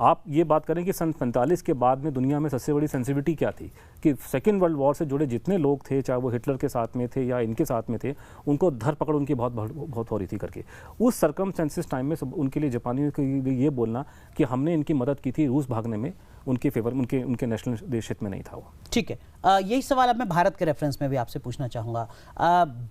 आप ये बात करें कि सन 45 के बाद में दुनिया में सबसे बड़ी सेंसिटिविटी क्या थी कि सेकेंड वर्ल्ड वॉर से जुड़े जितने लोग थे, चाहे वो हिटलर के साथ में थे या इनके साथ में थे, उनको धरपकड़ उनकी बहुत हो रही थी करके। उस सर्कमस्टेंसेस टाइम में उनके लिए जापानियों के लिए ये बोलना कि हमने इनकी मदद की थी रूस भागने में, उनके फेवर उनके नेशनल देश हित में नहीं था वो। ठीक है, यही सवाल अब मैं भारत के रेफरेंस में भी आपसे पूछना चाहूँगा।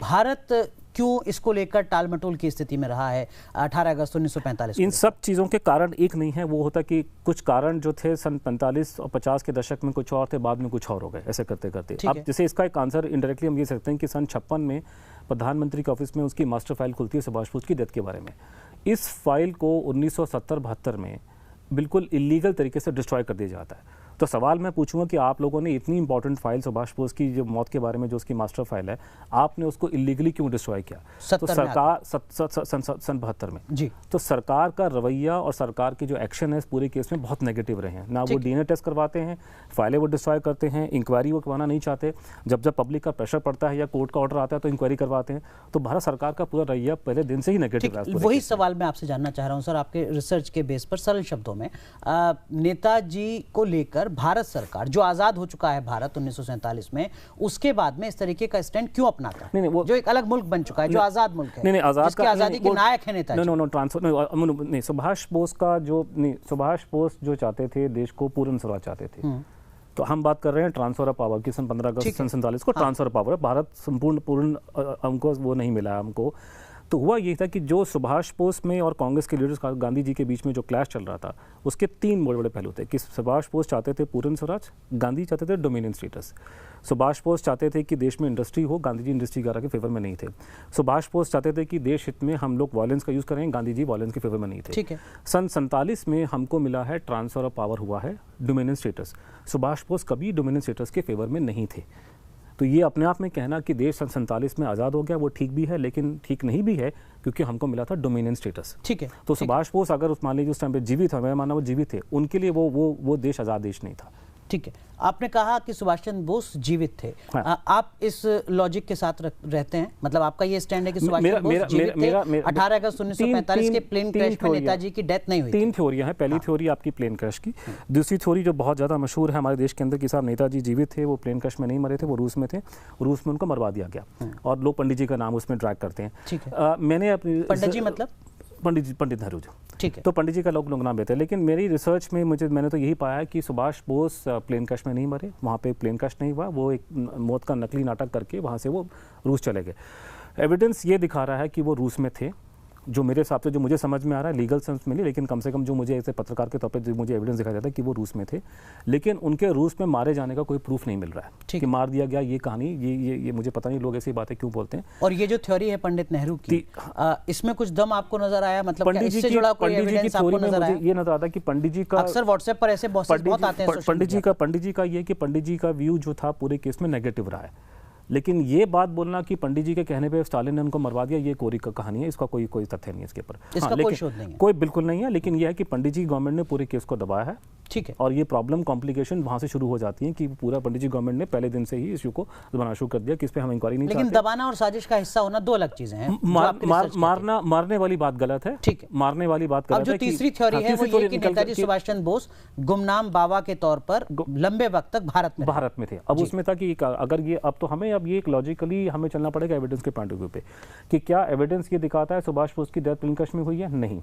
भारत क्यों इसको लेकर टालमटोल की स्थिति में रहा है 18 अगस्त 1945? इन सब चीज़ों के कारण एक नहीं है, वो होता कि कुछ कारण जो थे सन 45 और 50 के दशक में कुछ और थे, बाद में कुछ और हो गए ऐसे करते करते। अब जैसे इसका एक आंसर इनडायरेक्टली हम ये सकते हैं कि सन 56 में प्रधानमंत्री के ऑफिस में उसकी मास्टर फाइल खुलती है सुभाष बोस की डेथ के बारे में। इस फाइल को 1970-72 में बिल्कुल इलीगल तरीके से डिस्ट्रॉय कर दिया जाता है। तो सवाल मैं पूछूंगा कि आप लोगों ने इतनी इंपॉर्टेंट फाइल सुभाष बोस की जो मौत के बारे में जो उसकी मास्टर फाइल है, आपने उसको इलीगली क्यों डिस्ट्रॉय किया? तो सरकार सन 72 में जी, तो सरकार का रवैया और सरकार के जो एक्शन है इस पूरे केस में बहुत नेगेटिव रहे हैं। ना वो डीएनए टेस्ट करवाते हैं, फाइलें वो डिस्ट्रॉय करते हैं, इंक्वायरी वो करवाना नहीं चाहते। जब पब्लिक का प्रेशर पड़ता है या कोर्ट का ऑर्डर आता है तो इंक्वायरी करवाते हैं। तो भारत सरकार का पूरा रवैया पहले दिन से ही नेगेटिव रहा। वही सवाल मैं आपसे जानना चाह रहा हूँ सर, आपके रिसर्च के बेस पर सरल शब्दों में, नेताजी को लेकर भारत सरकार जो आजाद हो चुका है भारत 1947 में, उसके बाद में इस तरीके का स्टैंड क्यों अपनाता है? नहीं, जो एक अलग मुल्क बन चुका है, जो आजाद मुल्क है, नहीं, जिसकी आजादी के नायक है नेताजी। नहीं, सुभाष बोस जो चाहते थे देश को पूर्ण स्वराज चाहते थे। तो हम बात कर रहे हैं ट्रांसफर ऑफ पावर की। सन 15 अगस्त सन 47 को ट्रांसफर ऑफ पावर, भारत संपूर्ण पूर्ण हमको वो नहीं मिला हमको। तो हुआ ये था कि जो सुभाष बोस में और कांग्रेस के लीडर्स गांधी जी के बीच में जो क्लैश चल रहा था, उसके 3 बड़े बड़े पहलू थे कि सुभाष बोस चाहते थे पूर्ण स्वराज, गांधी चाहते थे डोमिनियन स्टेटस। सुभाष बोस चाहते थे कि देश में इंडस्ट्री हो, गांधी जी इंडस्ट्री के फेवर में नहीं थे। सुभाष बोस चाहते थे कि देश हित में हम लोग वायलेंस का यूज़ करें, गांधी जी वायलेंस के फेवर में नहीं थे। ठीक है, सन 47 में हमको मिला है ट्रांसफर ऑफ पावर हुआ है, डोमिनियन स्टेटस। सुभाष बोस कभी डोमिनियन स्टेटस के फेवर में नहीं थे। तो ये अपने आप में कहना कि देश सन 47 में आज़ाद हो गया वो ठीक भी है, लेकिन ठीक नहीं भी है क्योंकि हमको मिला था डोमिनियन स्टेटस। ठीक है, तो सुभाष बोस अगर मान लीजिए उस टाइम पे जीवित है, मैं माना वो जीवित थे, उनके लिए वो देश आज़ाद देश नहीं था। ठीक है, आपने कहा कि सुभाष चंद्र बोस जीवित थे। हाँ। आप इस लॉजिक के साथ रहते हैं, मतलब आपका ये स्टैंड है कि सुभाष चंद्र बोस जीवित थे, 18 अगस्त 1945 के प्लेन क्रैश में नेताजी की डेथ नहीं हुई। 3 थ्योरियां हैं। पहली थ्योरी आपकी प्लेन क्रैश की। दूसरी थ्योरी जो बहुत ज़्यादा मशहूर है हमारे देश के अंदर कि साहब नेताजी जीवित थे, वो प्लेन क्रैश में नहीं मरे थे, वो रूस में थे, रूस में उनको मरवा दिया गया और लोग पंडित जी का नाम उसमें ड्रैग करते हैं। ठीक है, मैंने अपनी पंडित जी मतलब पंडित नेहरू जी। ठीक है, तो पंडित जी का लोग नाम लेते हैं, लेकिन मेरी रिसर्च में मैंने तो यही पाया कि सुभाष बोस प्लेन क्रैश में नहीं मरे, वहाँ पे प्लेन क्रैश नहीं हुआ, वो एक मौत का नकली नाटक करके वहाँ से वो रूस चले गए। एविडेंस ये दिखा रहा है कि वो रूस में थे, जो मेरे हिसाब से जो मुझे समझ में आ रहा है, लीगल सेंस में नहीं, लेकिन कम से कम जो मुझे ऐसे पत्रकार के तौर पे मुझे एविडेंस दिखाई देता है कि वो रूस में थे, लेकिन उनके रूस में मारे जाने का कोई प्रूफ नहीं मिल रहा है कि मार दिया गया। ये कहानी ये मुझे पता नहीं लोग ऐसी बातें क्यों बोलते हैं। और ये जो थ्योरी है पंडित नेहरू की, इसमें कुछ दम आपको नजर आया? मतलब पंडित जी की थ्योरी में ये नजर आता है कि पंडित जी का अक्सर व्हाट्सएप पर ऐसे बहुत आते हैं। पंडित जी का ये कि पंडित जी का व्यू जो था पूरे केस में नेगेटिव रहा है, लेकिन ये बात बोलना कि पंडित जी के कहने पे स्टालिन ने उनको मरवा दिया, ये कोरी का कहानी है, इसका कोई तथ्य नहीं है इसके ऊपर। इसका कोई शोध नहीं है, कोई बिल्कुल नहीं है, लेकिन यह है कि पंडित जी गवर्नमेंट ने पूरे केस को दबाया है। ठीक है, और ये प्रॉब्लम कॉम्प्लिकेशन वहां से शुरू हो जाती है कि पूरा पंडित जी गवर्नमेंट ने पहले दिन से ही इश्यू को दबाना शुरू कर दिया कि इस पे हम इंक्वायरी नहीं चाहते। लेकिन दबाना और साजिश का हिस्सा होना 2 अलग चीजें हैं। मारने वाली बात गलत है। ठीक है, मारने वाली बात गलत है। अब जो तीसरी थ्योरी है वो ये कि नेताजी सुभाष चंद्र बोस गुमनाम बाबा के तौर पर लंबे वक्त तक भारत में थे। अब उसमें था कि अगर ये अब तो हमें अब ये एक लॉजिकली हमें चलना पड़ेगा एविडेंस के पॉइंट ऑफ व्यू पे कि क्या एविडेंस ये दिखाता है सुभाष बोस की डेथ प्लेन क्रैश में हुई है? नहीं।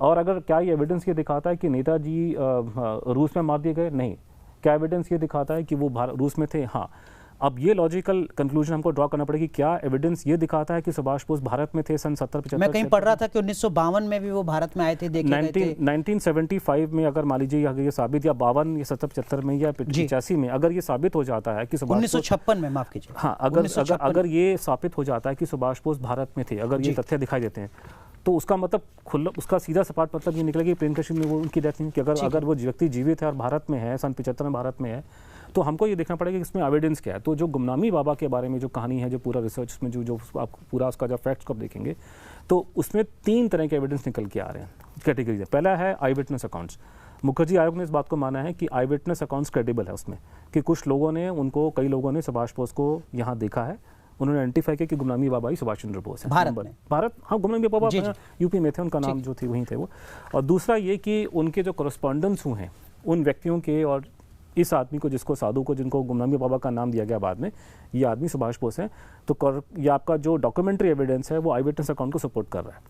और अगर क्या ये एविडेंस ये दिखाता है कि नेताजी रूस में मार दिए गए? नहीं। क्या एविडेंस ये दिखाता है कि वो रूस में थे? हाँ। अब ये लॉजिकल कंक्लूजन हमको ड्रॉ करना पड़ेगा कि क्या एविडेंस ये दिखाता है कि सुभाष बोस भारत में थे सन 70-75? मैं कहीं पढ़ रहा था कि 1952 में भी वो भारत में आए थे, देखे गए थे। 1975 में अगर मान लीजिए अगर ये साबित, या 52 या 70-75 में या 85 में अगर ये साबित हो जाता है कि सुभाष 1956 में, माफ कीजिए, हाँ, अगर ये साबित हो जाता है कि सुभाष बोस भारत में थे, अगर ये तथ्य दिखाई देते हैं, तो उसका मतलब खुला, उसका सीधा सपाट मतलब ये निकलेगा कि प्रेम कृष्ण में वो उनकी डेथ नहीं, कि अगर वो व्यक्ति जीवित है और भारत में है, सन 75 में भारत में है, तो हमको ये देखना पड़ेगा कि इसमें एविडेंस क्या है। तो जो गुमनामी बाबा के बारे में जो कहानी है, जो पूरा रिसर्च में जो आप पूरा उसका जो फैक्ट्स को आप देखेंगे, तो उसमें 3 तरह के एविडेंस निकल के आ रहे हैं, कैटेगरीज। पहला है आई विटनेस अकाउंट्स। मुखर्जी आयोग ने इस बात को माना है कि आई विटनेस अकाउंट्स क्रेडिबल है उसमें, कि कुछ लोगों ने कई लोगों ने सुभाष बोस को यहाँ देखा है, उन्होंने आइडेंटिफाई किया कि गुमनामी बाबा ही सुभाष चंद्र बोस है भारत। हाँ, गुमनामी बाबा यूपी में थे, उनका नाम जो थी वहीं थे वो। और दूसरा ये कि उनके जो करस्पॉन्डेंस हुए हैं उन व्यक्तियों के, और इस आदमी को, जिसको साधु को, जिनको गुमनामी बाबा का नाम दिया गया बाद में, ये आदमी सुभाष बोस है, तो ये आपका जो डॉक्यूमेंट्री एविडेंस है वो आई विटनेस अकाउंट को सपोर्ट कर रहा है।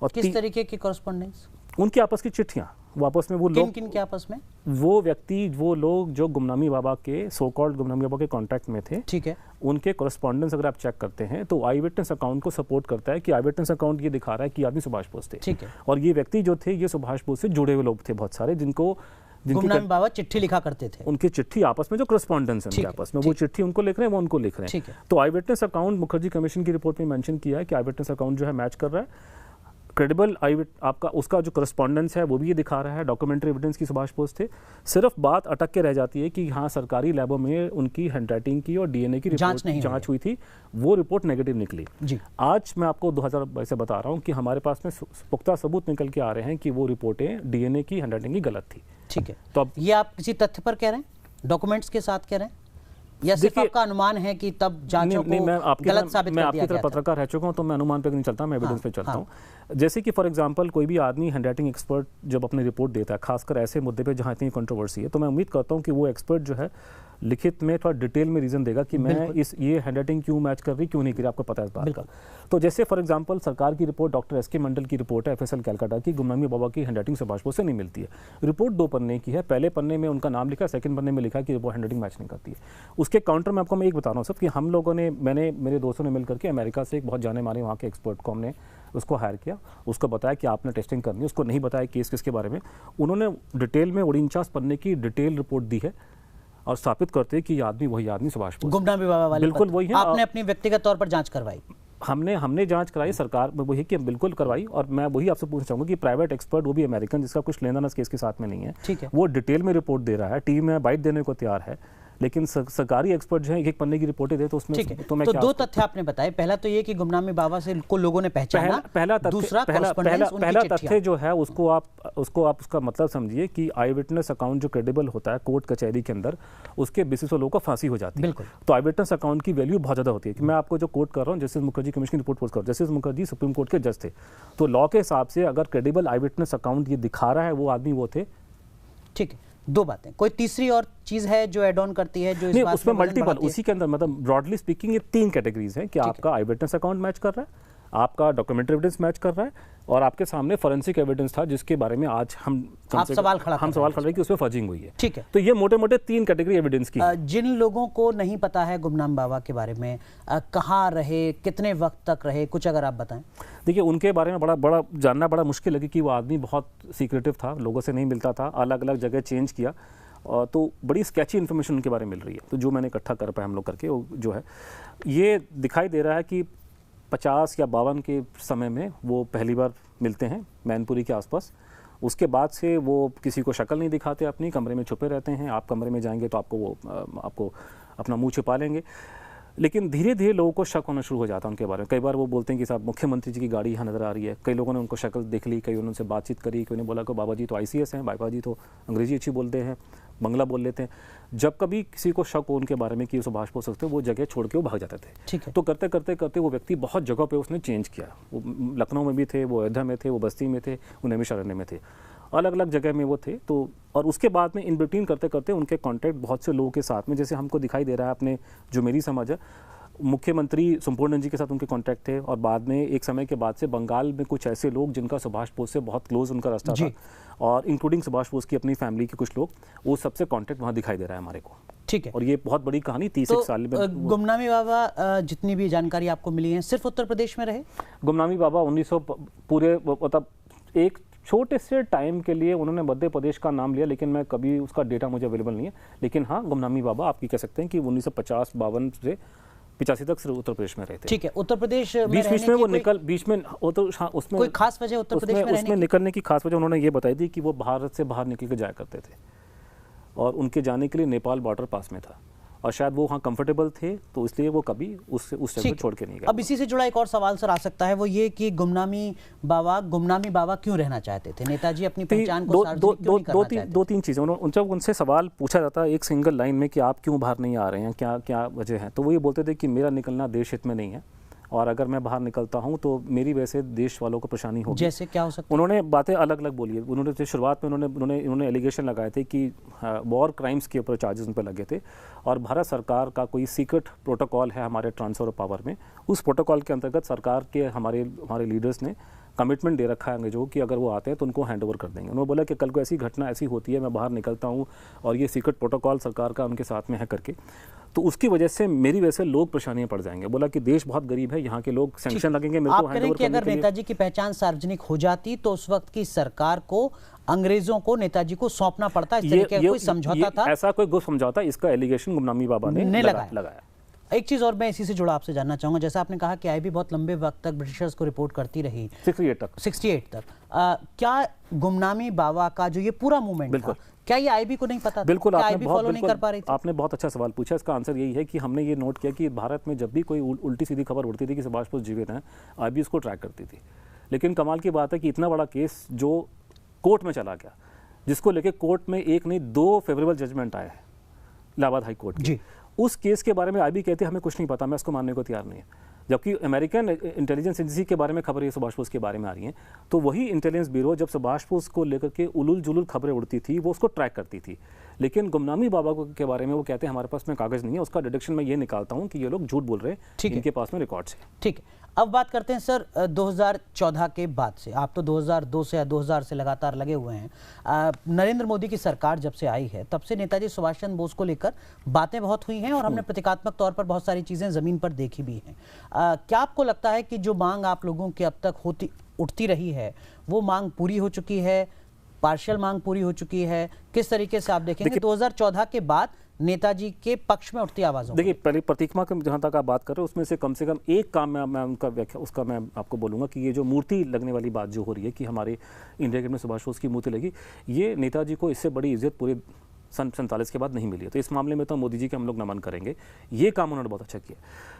और किस तरीके की करस्पॉन्डेंस? उनकी आपस की चिट्ठियाँ, वो आपस में, वो लोग किन के आपस में, वो लोग जो गुमनामी बाबा के, सो कॉल्ड गुमनामी बाबा के कांटेक्ट में थे, ठीक है, उनके करस्पॉन्डेंस अगर आप चेक करते हैं तो आई विटनेस अकाउंट को सपोर्ट करता है कि आई विटनेस अकाउंट ये दिखा रहा है कि आदमी सुभाष बोस थे। ठीक है। और ये व्यक्ति जो थे ये सुभाष बोस से जुड़े हुए लोग थे बहुत सारे, जिनको गुमनामी बाबा चिट्ठी लिखा करते थे, उनकी चिट्ठी आपस में जो करस्पॉन्डेंस है उनके आपस में, वो चिट्ठी उनको लिख रहे हैं, वो उनको लिख रहे हैं। तो आई विटनेस अकाउंट मुखर्जी कमीशन की रिपोर्ट में मेंशन किया है कि आई विटनेस अकाउंट जो है मैच कर रहा है क्रेडिबल आपका, उसका जो करस्पॉन्डेंस है वो भी ये दिखा रहा है, डॉक्यूमेंट्री एविडेंस की सुभाष बोस थे। सिर्फ बात अटक के रह जाती है कि हाँ, सरकारी लैबों में उनकी हैंडराइटिंग की और डीएनए की जांच हुई थी, वो रिपोर्ट नेगेटिव निकली। आज मैं आपको 2022 से बता रहा हूँ कि हमारे पास में पुख्ता सबूत निकल के आ रहे हैं कि वो रिपोर्टें डीएनए की, हैंडराइटिंग की गलत थी। ठीक है, तो अब ये आप किसी तथ्य पर कह रहे हैं, डॉक्यूमेंट्स के साथ कह रहे हैं, या सिर्फ आपका अनुमान है कि तब जांचों को गलत साबित कर दिया गया? मैं आपकी तरह पत्रकार रह चुका हूं, तो मैं अनुमान पे नहीं चलता, मैं एविडेंस पे चलता हूं। जैसे कि फॉर एग्जांपल कोई भी आदमी हैंडराइटिंग एक्सपर्ट जब अपनी रिपोर्ट देता है, खासकर ऐसे मुद्दे पे जहां इतनी कंट्रोवर्सी है, तो मैं उम्मीद करता हूं कि वो एक्सपर्ट जो है लिखित में थोड़ा डिटेल में रीजन देगा कि मैं ये हैंडराइटिंग क्यों मैच कर रही, क्यों नहीं करी, आपको पता है इस बात का। तो जैसे फॉर एग्जांपल सरकार की रिपोर्ट, डॉक्टर एस के मंडल की रिपोर्ट है एफएसएल कैलकाटा की, गुमनामी बाबा की हैंडराइटिंग सुभाष बोस से नहीं मिलती है। रिपोर्ट 2 पन्ने की है, पहले पन्ने में उनका नाम लिखा, सेकंड पन्ने में लिखा कि वो हैंडराइटिंग मैच नहीं करती है। उसके काउंटर में आपको मैं एक बता रहा हूँ सब, कि हम लोगों ने, मेरे दोस्तों ने मिलकर के अमेरिका से एक बहुत जाने माने वहाँ के एक्सपर्ट को हमने उसको हायर किया, उसको बताया कि आपने टेस्टिंग करनी है, उसको नहीं बताया केस किसके बारे में। उन्होंने डिटेल में 49 पन्ने की डिटेल रिपोर्ट दी है और स्थापित करते हैं कि ये आदमी वही आदमी सुभाष बोस, गुमनामी बाबा वाले, बिल्कुल वही है। आपने अपनी व्यक्तिगत तौर पर जांच करवाई? हमने जांच कराई, सरकार में वही कि बिल्कुल करवाई। और मैं वही आपसे पूछना चाहूंगा कि प्राइवेट एक्सपर्ट, वो भी अमेरिकन, जिसका कुछ लेना देना इस केस के साथ में नहीं है, ठीक है, वो डिटेल में रिपोर्ट दे रहा है, टीम में बाइट देने को तैयार है, लेकिन सरकारी एक्सपर्ट जो है एक पन्ने की रिपोर्टें दे, तो उसमें तो 2 तथ्य आपने बताए। पहला तो ये कि गुमनामी बाबा से को लोगों ने पहचाना, पहला तथ्य जो है उसको आप उसका मतलब समझिए कि आई विटनेस अकाउंट जो क्रेडिबल होता है कोर्ट कचहरी के अंदर, उसके बेसिस पर लोगों को फांसी हो जाती है। तो आई विटनेस अकाउंट की वैल्यू बहुत ज्यादा होती है। कि मैं आपको जो कोट कर रहा हूँ, जस्टिस मुखर्जी कमीशन की रिपोर्ट पोस्ट कर रहा हूँ, जस्टिस मुखर्जी सुप्रीम कोर्ट के जज थे, तो लॉ के हिसाब से अगर क्रेडिबल आई विटनेस अकाउंट ये दिखा रहा है वो आदमी वो थे। ठीक है, 2 बातें। कोई तीसरी और चीज है जो एड ऑन करती है, जो इस बात उसमें मल्टीपल, उसी के अंदर मतलब ब्रॉडली स्पीकिंग ये 3 कैटेगरीज हैं कि आपका आई विटनेस अकाउंट मैच कर रहा है, आपका डॉक्यूमेंट्री एविडेंस मैच कर रहा है, और आपके सामने फॉरेंसिक एविडेंस था जिसके बारे में आज हम सवाल खड़ा रहे कि उसमें फर्जिंग हुई है। ठीक है, तो ये मोटे मोटे 3 कैटेगरी एविडेंस की। जिन लोगों को नहीं पता है गुमनाम बाबा के बारे में, कहाँ रहे, कितने वक्त तक रहे, कुछ अगर आप बताएं। देखिए, उनके बारे में बड़ा जानना बड़ा मुश्किल है, क्योंकि वो आदमी बहुत सीक्रेटिव था, लोगों से नहीं मिलता था, अलग अलग जगह चेंज किया, तो बड़ी स्केची इन्फॉर्मेशन उनके बारे में मिल रही है। तो जो मैंने इकट्ठा कर पाया हम लोग करके, वो जो है ये दिखाई दे रहा है कि 50 या 52 के समय में वो पहली बार मिलते हैं मैनपुरी के आसपास। उसके बाद से वो किसी को शक्ल नहीं दिखाते, अपनी कमरे में छुपे रहते हैं। आप कमरे में जाएंगे तो आपको अपना मुंह छुपा लेंगे। लेकिन धीरे धीरे लोगों को शक होना शुरू हो जाता है उनके बारे में। कई बार वो बोलते हैं कि साहब मुख्यमंत्री जी की गाड़ी यहाँ नज़र आ रही है। कई लोगों ने उनको शक्ल देख ली, कई उनसे बातचीत करी, कई ने बोला कि बाबा जी तो ICS हैं, बाबा जी तो अंग्रेजी अच्छी बोलते हैं, बंगला बोल लेते हैं। जब कभी किसी को शक हो उनके बारे में कि सुभाष बोस सकते, वो जगह छोड़ के वो भाग जाते थे। ठीक है। तो करते करते करते वो व्यक्ति बहुत जगह पे उसने चेंज किया। वो लखनऊ में भी थे, वो अयोध्या में थे, वो बस्ती में थे, वो नैमिषारण्य में थे, अलग अलग जगह में वो थे। तो और उसके बाद में इन बिटवीन करते करते उनके कॉन्टैक्ट बहुत से लोगों के साथ में, जैसे हमको दिखाई दे रहा है, अपने जो मेरी समझ है, मुख्यमंत्री संपूर्ण जी के साथ उनके कांटेक्ट थे, और बाद में एक समय के बाद से बंगाल में कुछ ऐसे लोग जिनका सुभाष बोस से बहुत क्लोज उनका रास्ता था, और इंक्लूडिंग सुभाष बोस की अपनी फैमिली के कुछ लोग, वो सबसे कांटेक्ट वहाँ दिखाई दे रहा है हमारे को। ठीक है। और ये बहुत बड़ी कहानी 30 साल में। गुमनामी बाबा जितनी भी जानकारी आपको मिली है सिर्फ उत्तर प्रदेश में रहे? गुमनामी बाबा 1900 पूरे मतलब एक छोटे से टाइम के लिए उन्होंने मध्य प्रदेश का नाम लिया, लेकिन मैं कभी उसका डेटा मुझे अवेलेबल नहीं है। लेकिन हाँ, गुमनामी बाबा आप कह सकते हैं कि 1950-52 से 85 तक सिर्फ उत्तर प्रदेश में रहे थे। ठीक है। उत्तर प्रदेश बीच में वो निकल बीच में वो तो उसमें कोई खास वजह उत्तर प्रदेश में रहने उसमें निकलने की खास वजह उन्होंने ये बताई थी कि वो भारत से बाहर निकल के जाया करते थे, और उनके जाने के लिए नेपाल बॉर्डर पास में था, और शायद वो वहाँ कंफर्टेबल थे, तो इसलिए वो कभी उस जगह छोड़ के नहीं गए। अब इसी से जुड़ा एक और सवाल सर आ सकता है, वो ये कि गुमनामी बाबा क्यों रहना चाहते थे? नेताजी अपनी पहचान को सार्वजनिक क्यों नहीं करना चाहते थे? दो तीन चीज़ें जब उनसे सवाल पूछा जाता है एक सिंगल लाइन में कि आप क्यों बाहर नहीं आ रहे हैं, क्या क्या वजह है, तो वो ये बोलते थे कि मेरा निकलना देश हित में नहीं है, और अगर मैं बाहर निकलता हूं तो मेरी वजह से देश वालों को परेशानी होगी। जैसे क्या हो सकता है? उन्होंने बातें अलग अलग बोली है। उन्होंने शुरुआत में उन्होंने एलिगेशन लगाए थे कि वॉर क्राइम्स के ऊपर चार्जेस उन पर लगे थे, और भारत सरकार का कोई सीक्रेट प्रोटोकॉल है हमारे ट्रांसफर ऑफ पावर में, उस प्रोटोकॉल के अंतर्गत सरकार के हमारे लीडर्स ने कमिटमेंट दे रखा है अंग्रेजों कि अगर वो आते हैं तो उनको हैंड ओवर कर देंगे। उन्होंने बोला कि कल को ऐसी घटना ऐसी होती है, मैं बाहर निकलता हूँ और ये सीक्रेट प्रोटोकॉल सरकार का उनके साथ में है करके, तो उसकी वजह से मेरी वजह से लोग परेशानियां पड़ जाएंगे। बोला कि देश बहुत गरीब है, यहाँ के लोग सैंक्शन लगेंगे मेरे को हैंड ओवर करने के लिए। अगर नेताजी की पहचान सार्वजनिक हो जाती तो उस वक्त की सरकार को अंग्रेजों को नेताजी को सौंपना पड़ता, इस तरीके का कोई समझौता था? ऐसा कोई गुप्त समझौता, इसका एलिगेशन गुमनामी बाबा ने लगाया। एक चीज और मैं इसी से जुड़ा आपसे जानना चाहूंगा, जैसा आपने कहा कि आईबी बहुत लंबे वक्त तक ब्रिटिशर्स को रिपोर्ट करती रही, 68 तक। क्या गुमनामी बाबा का जो ये पूरा मूवमेंट था, क्या ये आईबी को नहीं पता था? बिल्कुल, आईबी फॉलो नहीं कर पा रही थी? आपने बहुत अच्छा सवाल पूछा। इसका आंसर यही है कि हमने ये नोट किया कि भारत में जब भी कोई उल्टी सीधी खबर उड़ती थी कि सुभाष बोस जीवित हैं, आईबी उसको ट्रैक करती थी। लेकिन कमाल की बात है कि इतना बड़ा केस जो कोर्ट में चला गया, जिसको लेके कोर्ट में एक नहीं 2 फेवरेबल जजमेंट आए हैं इलाहाबाद हाई कोर्ट के, उस केस के बारे में आईबी कहते हैं हमें कुछ नहीं पता, मैं इसको मानने को तैयार नहीं है। जबकि अमेरिकन इंटेलिजेंस एजेंसी के बारे में खबर ये सुभाष बोस के बारे में आ रही हैं, तो वही इंटेलिजेंस ब्यूरो जब सुभाष बोस को लेकर के उलूल जुलूल खबरें उड़ती थी वो उसको ट्रैक करती थी। लेकिन गुमनामी बाबा के बारे में वो कहते हैं हमारे पास में कागज़ नहीं है, उसका डिडक्शन मैं ये निकालता हूँ कि ये लोग झूठ बोल रहे हैं, इनके पास में रिकॉर्ड्स है। ठीक है। अब बात करते हैं सर 2014 के बाद से, आप तो 2002 से या 2000 से लगातार लगे हुए हैं। नरेंद्र मोदी की सरकार जब से आई है तब से नेताजी सुभाष चंद्र बोस को लेकर बातें बहुत हुई हैं, और हमने प्रतीकात्मक तौर पर बहुत सारी चीज़ें ज़मीन पर देखी भी हैं। क्या आपको लगता है कि जो मांग आप लोगों की अब तक उठती रही है वो मांग पूरी हो चुकी है, पार्शियल मांग पूरी हो चुकी है? किस तरीके से आप देखेंगे 2014 के बाद नेताजी के पक्ष में उठती आवाज़ों? देखिए, पहले प्रतीकमा के जहाँ तक आप बात कर रहे हो उसमें से कम एक काम मैं उनका व्याख्या उसका मैं आपको बोलूँगा कि ये जो मूर्ति लगने वाली बात जो हो रही है कि हमारे इंडिया गेट में सुभाष बोस की मूर्ति लगी, ये नेताजी को इससे बड़ी इज्जत पूरे सन 47 के बाद नहीं मिली है। तो इस मामले में तो मोदी जी के हम लोग नमन करेंगे, ये काम उन्होंने बहुत अच्छा किया।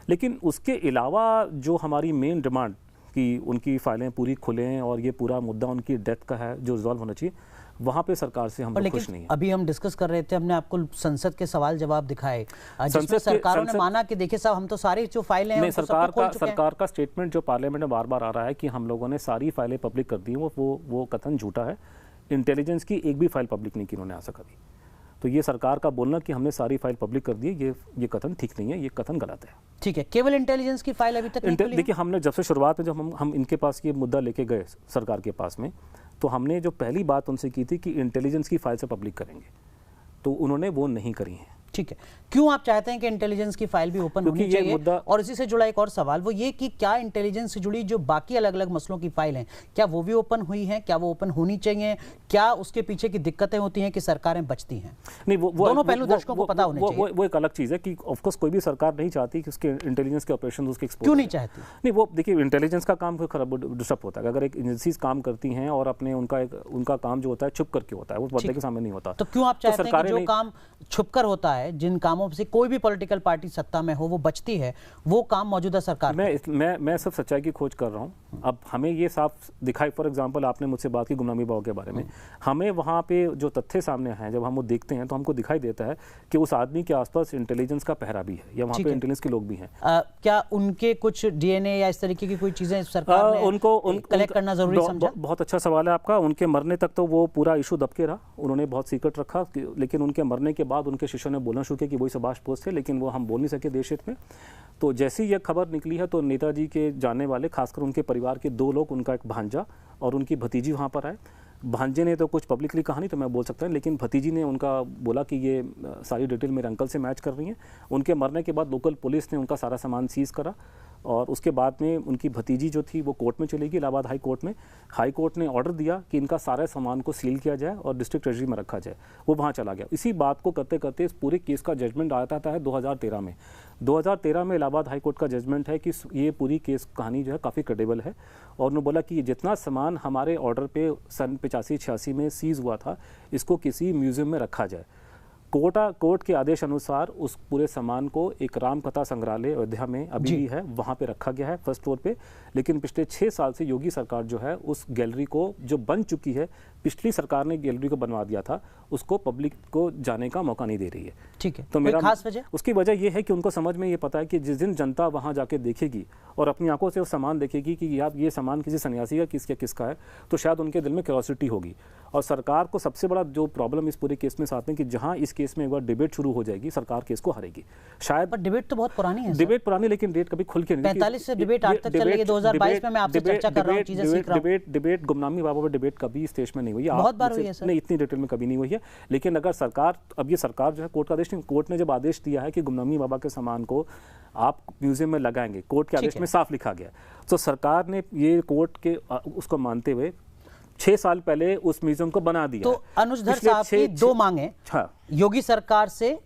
लेकिन उसके अलावा जो हमारी मेन डिमांड कि उनकी फाइलें पूरी खुलें और ये पूरा मुद्दा उनकी डेथ का है जो रिजॉल्व होना चाहिए, वहाँ पे सरकार से हम लोग खुश नहीं है। अभी हम डिस्कस कर रहे थे, हमने आपको संसद के सवाल जवाब दिखाए जिसमें सरकारों ने माना कि देखिए साहब हम तो सारी जो फाइलें हैं सरकार का स्टेटमेंट जो पार्लियामेंट में बार बार आ रहा है कि हम लोगों ने सारी फाइलें पब्लिक कर दी, वो कथन झूठा है। इंटेलिजेंस की एक भी फाइल पब्लिक नहीं की उन्होंने आज तक अभी। तो ये सरकार का बोलना कि हमने सारी फाइल पब्लिक कर दी, ये कथन ठीक नहीं है, ये कथन गलत है। ठीक है, केवल इंटेलिजेंस की फाइल अभी तक नहीं खुली है? देखिए, हमने जब से शुरुआत में जब हम इनके पास ये मुद्दा लेके गए सरकार के पास में, तो हमने जो पहली बात उनसे की थी कि इंटेलिजेंस की फाइल से पब्लिक करेंगे, तो उन्होंने वो नहीं करी है। ठीक है, क्यों आप चाहते हैं कि इंटेलिजेंस की फाइल भी ओपन होनी चाहिए? और इसी से जुड़ा एक और सवाल वो ये कि क्या इंटेलिजेंस से जुड़ी जो बाकी अलग अलग मसलों की फाइल हैं, क्या वो भी ओपन हुई हैं? क्या वो ओपन होनी चाहिए? क्या उसके पीछे की दिक्कतें होती हैं कि सरकारें बचती हैं? नहीं, वो दोनों पहलू दर्शकों को पता होने चाहिए। वो एक अलग चीज़ है कि ऑफकोर्स कोई भी सरकार नहीं चाहती कि उसके इंटेलिजेंस के ऑपरेशन उसके एक्सपोज। क्यों नहीं चाहती? नहीं, वो देखिए इंटेलिजेंस का काम खराब डिस्टर्ब होता है। अगर एक एजेंसीज काम करती हैं और अपने उनका काम जो होता है छुप करके होता है, वो पर्दे के सामने नहीं होता। तो क्यों आप चाहते हैं कि जो काम छुपकर होता है, जिन कामों से कोई भी पॉलिटिकल पार्टी सत्ता में हो वो बचती है, वो काम मौजूदा सरकार? मैं सब सच्चाई की खोज कर रहा हूं। अब हमें ये साफ दिखाई, फॉर एग्जांपल आपने मुझसे बात की गुमनामी बाबा के बारे में, हमें वहां पे जो तथ्य सामने हैं जब हम वो देखते हैं तो हमको दिखाई देता है कि उस आदमी के आसपास इंटेलिजेंस का पहरा भी है या वहां पे इंटेलिजेंस के लोग भी हैं। क्या उनके कुछ डीएनए या इस तरीके की कोई चीजें सरकार ने उनको कलेक्ट करना जरूरी समझा? बहुत अच्छा सवाल है आपका। उनके मरने तक तो वो पूरा इशू दबके रहा, उन्होंने बहुत सीक्रेट रखा, लेकिन उनके मरने के बाद उनके शिष्यों ने बोला बोलना शुरू किया कि वही सुभाष बोस थे, लेकिन वो हम बोल नहीं सके देश हित में। तो जैसे ही यह खबर निकली है तो नेताजी के जानने वाले, खासकर उनके परिवार के 2 लोग, उनका एक भांजा और उनकी भतीजी वहाँ पर आए। भांजे ने तो कुछ पब्लिकली कहा नहीं तो मैं बोल सकता हूँ, लेकिन भतीजी ने उनका बोला कि ये सारी डिटेल मेरे अंकल से मैच कर रही हैं। उनके मरने के बाद लोकल पुलिस ने उनका सारा सामान सीज करा और उसके बाद में उनकी भतीजी जो थी वो कोर्ट में चली गई, इलाहाबाद हाई कोर्ट में। हाई कोर्ट ने ऑर्डर दिया कि इनका सारे सामान को सील किया जाए और डिस्ट्रिक्ट ट्रेजरी में रखा जाए। वो वहाँ चला गया। इसी बात को करते करते इस पूरे केस का जजमेंट आता है 2013 में। 2013 में इलाहाबाद हाई कोर्ट का जजमेंट है कि ये पूरी केस कहानी जो है काफ़ी क्रेडिबल है, और उन्होंने बोला कि जितना सामान हमारे ऑर्डर पे सन 85-86 में सीज हुआ था, इसको किसी म्यूजियम में रखा जाए। कोर्ट के आदेश अनुसार उस पूरे सामान को एक रामकथा संग्रहालय अयोध्या में अभी भी है, वहाँ पे रखा गया है फर्स्ट फ्लोर पे। लेकिन पिछले 6 साल से योगी सरकार जो है उस गैलरी को, जो बन चुकी है, पिछली सरकार ने गैलरी को बनवा दिया था, उसको पब्लिक को जाने का मौका नहीं दे रही है। ठीक है, तो मेरा खास वजह? उसकी वजह यह है कि उनको समझ में ये पता है कि जिस दिन जनता वहाँ जाके देखेगी और अपनी आंखों से वो सामान देखेगी कि यार ये सामान किसी सन्यासी का किसका है, तो शायद उनके दिल में क्यूरियोसिटी होगी। और सरकार को सबसे बड़ा जो प्रॉब्लम इस पूरे केस में साथ में कि जहाँ इस केस में एक बार डिबेट शुरू हो जाएगी, सरकार केस को हारेगी शायद। पर डिबेट तो बहुत पुरानी है। डिबेट पुरानी, लेकिन डेट कभी खुल के नहीं। 45 से डिबेट आज तक चल रही है। 2022 में मैं आपसे चर्चा कर रहा हूं, चीजें सीख रहा हूं। डिबेट गुमनामी बाबा पर डिबेट कभी इस देश में नहीं हुई है, बहुत बार हुई है सर। नहीं, इतनी डिटेल में कभी नहीं हुई है। लेकिन अगर सरकार, अब ये सरकार जो है कोर्ट का आदेश, कोर्ट ने जब आदेश दिया है कि गुमनामी बाबा के सामान को आप म्यूजियम में लगाएंगे, कोर्ट के आदेश में साफ लिखा गया, तो सरकार ने ये कोर्ट के उसको मानते हुए 6 साल पहले उस म्यूजियम को बना दिया। तो अनुजधर साहब की 2 मांगे। हाँ। योगी सरकार से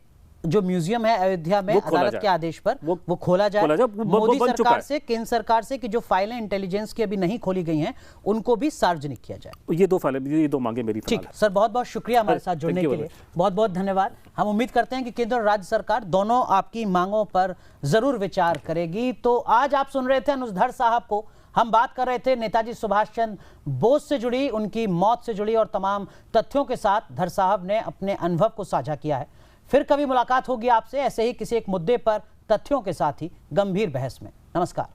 जो म्यूजियम है अयोध्या में अदालत के आदेश पर वो खोला जाए। मोदी सरकार से, केंद्र सरकार से कि जो फाइलें इंटेलिजेंस की अभी नहीं खोली गई हैं उनको भी सार्वजनिक किया जाए। ये 2 फाइलें, ये 2 मांगे मेरी। ठीक है सर, बहुत बहुत शुक्रिया हमारे साथ जुड़ने के लिए, बहुत बहुत धन्यवाद। हम उम्मीद करते हैं कि केंद्र और राज्य सरकार दोनों आपकी मांगों पर जरूर विचार करेगी। तो आज आप सुन रहे थे अनुजधर साहब को। हम बात कर रहे थे नेताजी सुभाष चंद्र बोस से जुड़ी, उनकी मौत से जुड़ी और तमाम तथ्यों के साथ धर साहब ने अपने अनुभव को साझा किया है। फिर कभी मुलाकात होगी आपसे ऐसे ही किसी एक मुद्दे पर, तथ्यों के साथ ही गंभीर बहस में। नमस्कार।